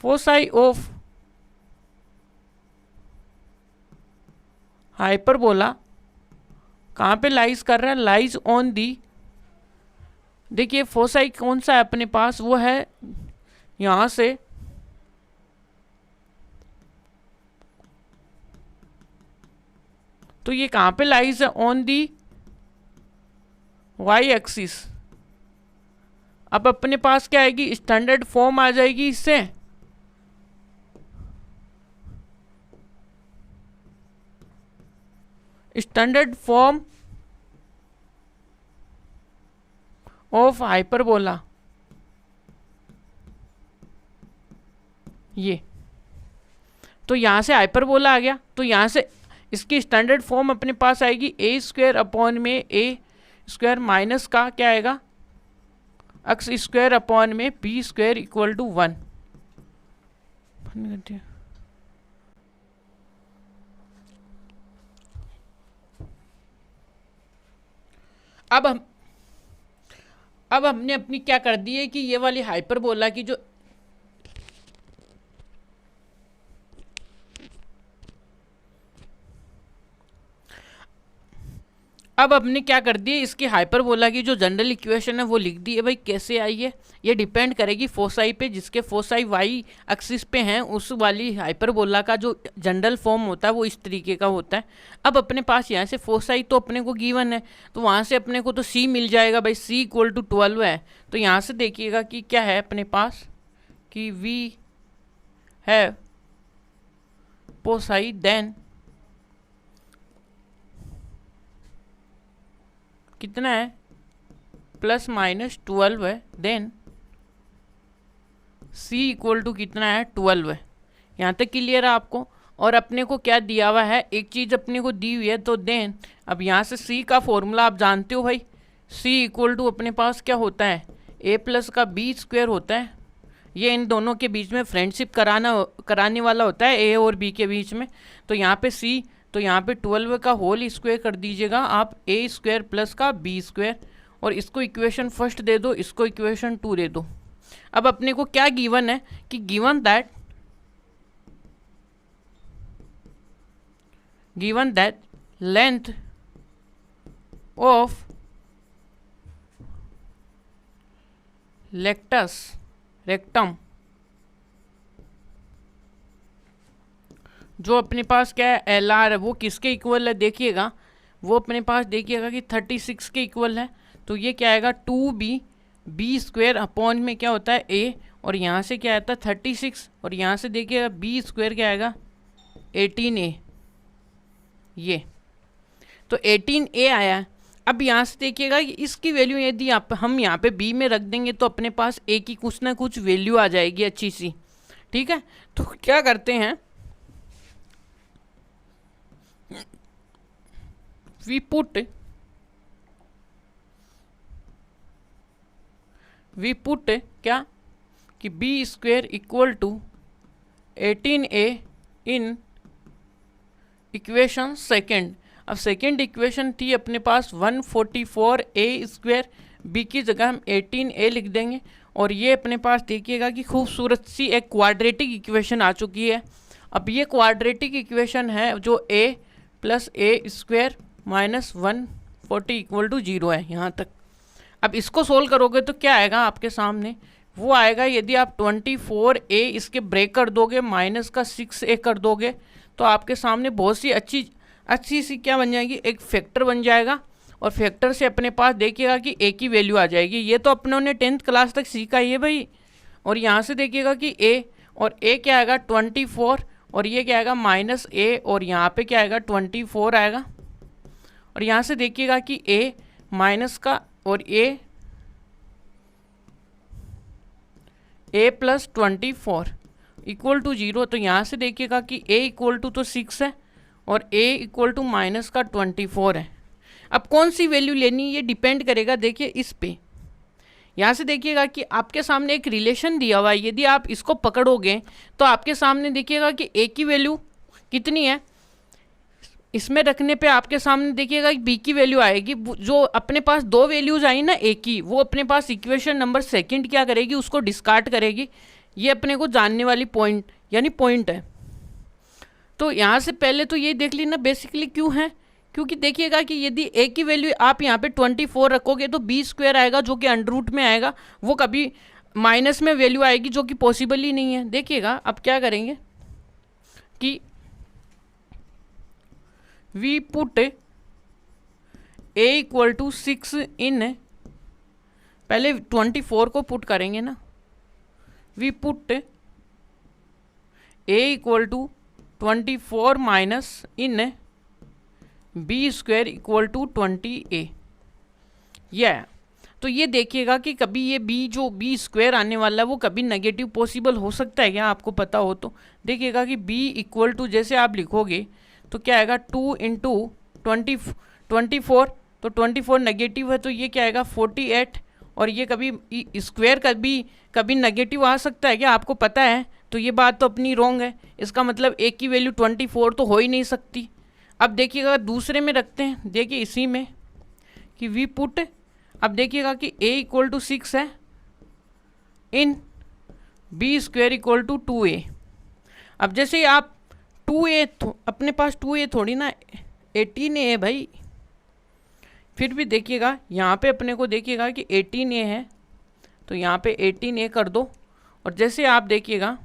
फोसाई ऑफ हाइपरबोला कहाँ पे लाइज कर रहा है, लाइज ऑन दी, देखिए फोसाई कौन सा है अपने पास, वो है यहां से तो ये कहाँ पे लाइज है, ऑन दी वाई एक्सिस। अब अपने पास क्या आएगी, स्टैंडर्ड फॉर्म आ जाएगी इससे, स्टैंडर्ड फॉर्म ऑफ हाइपरबोला, ये तो यहां से हाइपरबोला आ गया। तो यहां से इसकी स्टैंडर्ड फॉर्म अपने पास आएगी ए स्क्वायर अपॉन में ए स्क्वायर माइनस का क्या आएगा, एक्स स्क्वायर अपॉन में बी स्क्वायर इक्वल टू 1। अब हमने अपनी क्या कर दी है कि ये वाली हाइपरबोला की जो अब हमने क्या कर दी है, इसकी हाइपरबोला की जो जनरल इक्वेशन है वो लिख दी है। भाई कैसे आई है, ये डिपेंड करेगी फोसाई पे, जिसके फोसाई वाई एक्सिस पे हैं उस वाली हाइपरबोला का जो जनरल फॉर्म होता है वो इस तरीके का होता है। अब अपने पास यहाँ से फोसाई तो अपने को गिवन है, तो वहाँ से अपने को तो सी मिल जाएगा। भाई सी इक्वल टू 12 है, तो यहाँ से देखिएगा कि क्या है अपने पास कि वी है फोसाई देन कितना है +-12 है, देन c इक्वल टू कितना है 12 है। यहाँ तक क्लियर है आपको। और अपने को क्या दिया हुआ है, एक चीज़ अपने को दी हुई है, तो देन अब यहाँ से c का फॉर्मूला आप जानते हो भाई, c इक्वल टू अपने पास क्या होता है a+ का b स्क्वायर होता है। ये इन दोनों के बीच में फ्रेंडशिप कराने वाला होता है a और b के बीच में। तो यहाँ पे c, तो यहाँ पे 12 का होल स्क्वायर कर दीजिएगा आप a स्क्वायर प्लस का b स्क्वायर, और इसको इक्वेशन फर्स्ट दे दो, इसको इक्वेशन 2 दे दो। अब अपने को क्या गिवन है कि given that length of rectum जो अपने पास क्या है LR है वो किसके इक्वल है, देखिएगा वो अपने पास देखिएगा कि 36 के इक्वल है। तो ये क्या आएगा 2b स्क्वायर अपॉन में क्या होता है a, और यहाँ से क्या आता है 36, और यहाँ से देखिएगा b स्क्वायर क्या आएगा 18a। ये तो 18a आया। अब यहाँ से देखिएगा कि इसकी वैल्यू यदि हम यहाँ पे b में रख देंगे तो अपने पास a की कुछ ना कुछ वैल्यू आ जाएगी अच्छी सी, ठीक है। तो क्या करते हैं, we put क्या कि b square equal to 18a in equation second. अब सेकेंड इक्वेशन थी अपने पास 144a स्क्वायर, b की जगह हम 18a लिख देंगे। और ये अपने पास देखिएगा कि खूबसूरत सी एक क्वाड्रेटिक इक्वेशन आ चुकी है। अब ये क्वाड्रेटिक इक्वेशन है जो a + a square -140 equal to 0 है यहाँ तक। अब इसको सोल्व करोगे तो क्या आएगा आपके सामने, वो आएगा यदि आप 24a इसके ब्रेक कर दोगे माइनस का 6a कर दोगे तो आपके सामने बहुत सी अच्छी सी क्या बन जाएगी, एक फैक्टर बन जाएगा। और फैक्टर से अपने पास देखिएगा कि a की वैल्यू आ जाएगी। ये तो अपनों ने 10th क्लास तक सीखा ही है भाई। और यहाँ से देखिएगा कि a, और a क्या आएगा 24, और ये क्या आएगा -a, और यहाँ पे क्या आएगा 24 आएगा। और यहाँ से देखिएगा कि a माइनस का और a + 24 इक्वल टू 0। तो यहाँ से देखिएगा कि a इक्वल टू तो 6 है और a इक्वल टू -24 है। अब कौन सी वैल्यू लेनी ये डिपेंड करेगा देखिए इस पे। यहाँ से देखिएगा कि आपके सामने एक रिलेशन दिया हुआ है, यदि आप इसको पकड़ोगे तो आपके सामने देखिएगा कि a की वैल्यू कितनी है, इसमें रखने पे आपके सामने देखिएगा कि b की वैल्यू आएगी। जो अपने पास दो वैल्यूज आई ना a की, वो अपने पास इक्वेशन नंबर सेकंड क्या करेगी, उसको डिस्कार्ड करेगी। ये अपने को जानने वाली पॉइंट है। तो यहाँ से पहले तो ये देख लेना बेसिकली क्यों है, क्योंकि देखिएगा कि यदि a की वैल्यू आप यहाँ पे 24 रखोगे तो b स्क्वायर आएगा जो कि अंडर में आएगा, वो कभी माइनस में वैल्यू आएगी जो कि पॉसिबल ही नहीं है। देखिएगा अब क्या करेंगे कि we put a equal to 6 in, पहले 24 को पुट करेंगे ना, we put a equal to 24 minus in b square equal to 20a। यह तो ये देखिएगा कि कभी ये b स्क्वायर आने वाला है वो कभी नेगेटिव पॉसिबल हो सकता है क्या, आपको पता हो तो देखिएगा कि b इक्वल टू जैसे आप लिखोगे तो क्या आएगा 2 × 24, तो 24 नेगेटिव है तो ये क्या आएगा 48, और ये कभी स्क्वायर कभी नेगेटिव आ सकता है क्या, आपको पता है? तो ये बात तो अपनी रॉन्ग है। इसका मतलब ए की वैल्यू 24 तो हो ही नहीं सकती। अब देखिएगा दूसरे में रखते हैं, देखिए इसी में कि वी पुट, अब देखिएगा कि a इक्वल टू 6 है इन B square equal to 2a। अब जैसे आप 2a अपने पास 2a थोड़ी ना 18a है भाई। फिर भी देखिएगा यहाँ पे अपने को देखिएगा कि 18a है, तो यहाँ पे 18a कर दो। और जैसे आप देखिएगा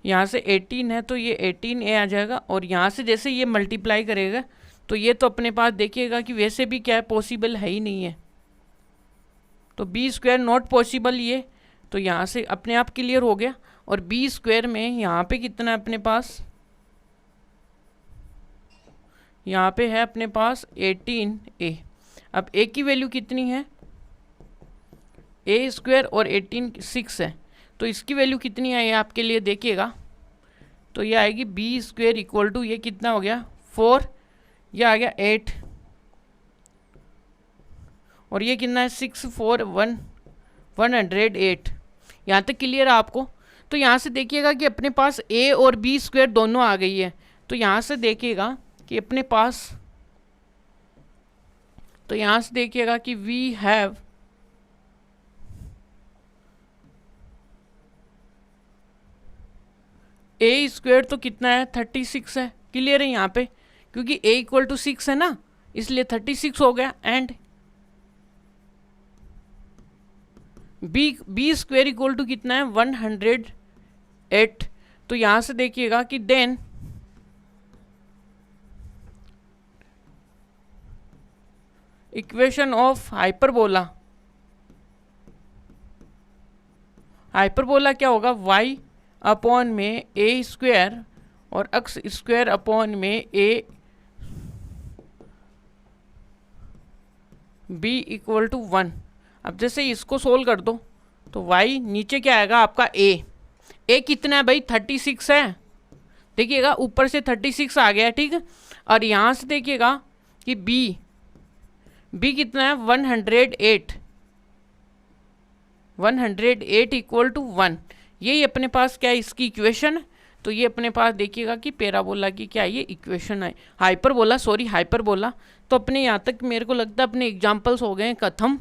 यहाँ से 18 है तो ये 18a आ जाएगा, और यहाँ से जैसे ये मल्टीप्लाई करेगा तो ये तो अपने पास देखिएगा कि वैसे भी क्या है, पॉसिबल है ही नहीं है। तो बी स्क्वायर नॉट पॉसिबल ये, तो यहाँ से अपने आप क्लियर हो गया। और बी स्क्वायर में यहाँ पे कितना है अपने पास, यहाँ पे है अपने पास 18a। अब a की वैल्यू कितनी है, a स्क्वायर और 18 6 है, तो इसकी वैल्यू कितनी है ये आपके लिए देखिएगा। तो ये आएगी बी स्क्वायर इक्वल टू ये कितना हो गया 4, ये आ गया 8, और ये कितना है 6 4 108। यहाँ तक क्लियर है आपको? तो यहाँ से देखिएगा कि अपने पास a और b स्क्वायर दोनों आ गई है। तो यहाँ से देखिएगा कि अपने पास, तो यहाँ से देखिएगा कि वी हैव a स्क्वायर तो कितना है 36 है, क्लियर है यहाँ पे, क्योंकि a इक्वल टू 6 है ना, इसलिए 36 हो गया। And B square equal to कितना है 108। तो यहाँ से देखिएगा कि देन इक्वेशन ऑफ हाइपरबोला क्या होगा, y अपॉन में a स्क्वायर और x स्क्वायर अपॉन में a b इक्वल टू 1। अब जैसे इसको सोल्व कर दो तो y नीचे क्या आएगा आपका a कितना है भाई 36 है, देखिएगा ऊपर से 36 आ गया, ठीक है। और यहाँ से देखिएगा कि b कितना है 108 इक्वल टू 1। यही अपने पास क्या है इसकी इक्वेशन। तो ये अपने पास देखिएगा कि पैराबोला की क्या ये इक्वेशन है, हाइपरबोला। तो अपने यहाँ तक मेरे को लगता है अपने एग्जाम्पल्स हो गए खत्म।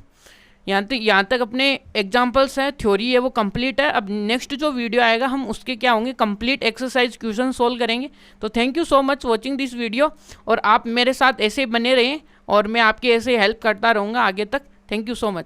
यहाँ तक अपने एग्जाम्पल्स है, थ्योरी है वो कंप्लीट है। अब नेक्स्ट जो वीडियो आएगा हम उसके क्या होंगे, कंप्लीट एक्सरसाइज क्वेश्चन सोल्व करेंगे। तो thank you so much watching this video, और आप मेरे साथ ऐसे बने रहें और मैं आपकी ऐसे हेल्प करता रहूँगा आगे तक। Thank you so much.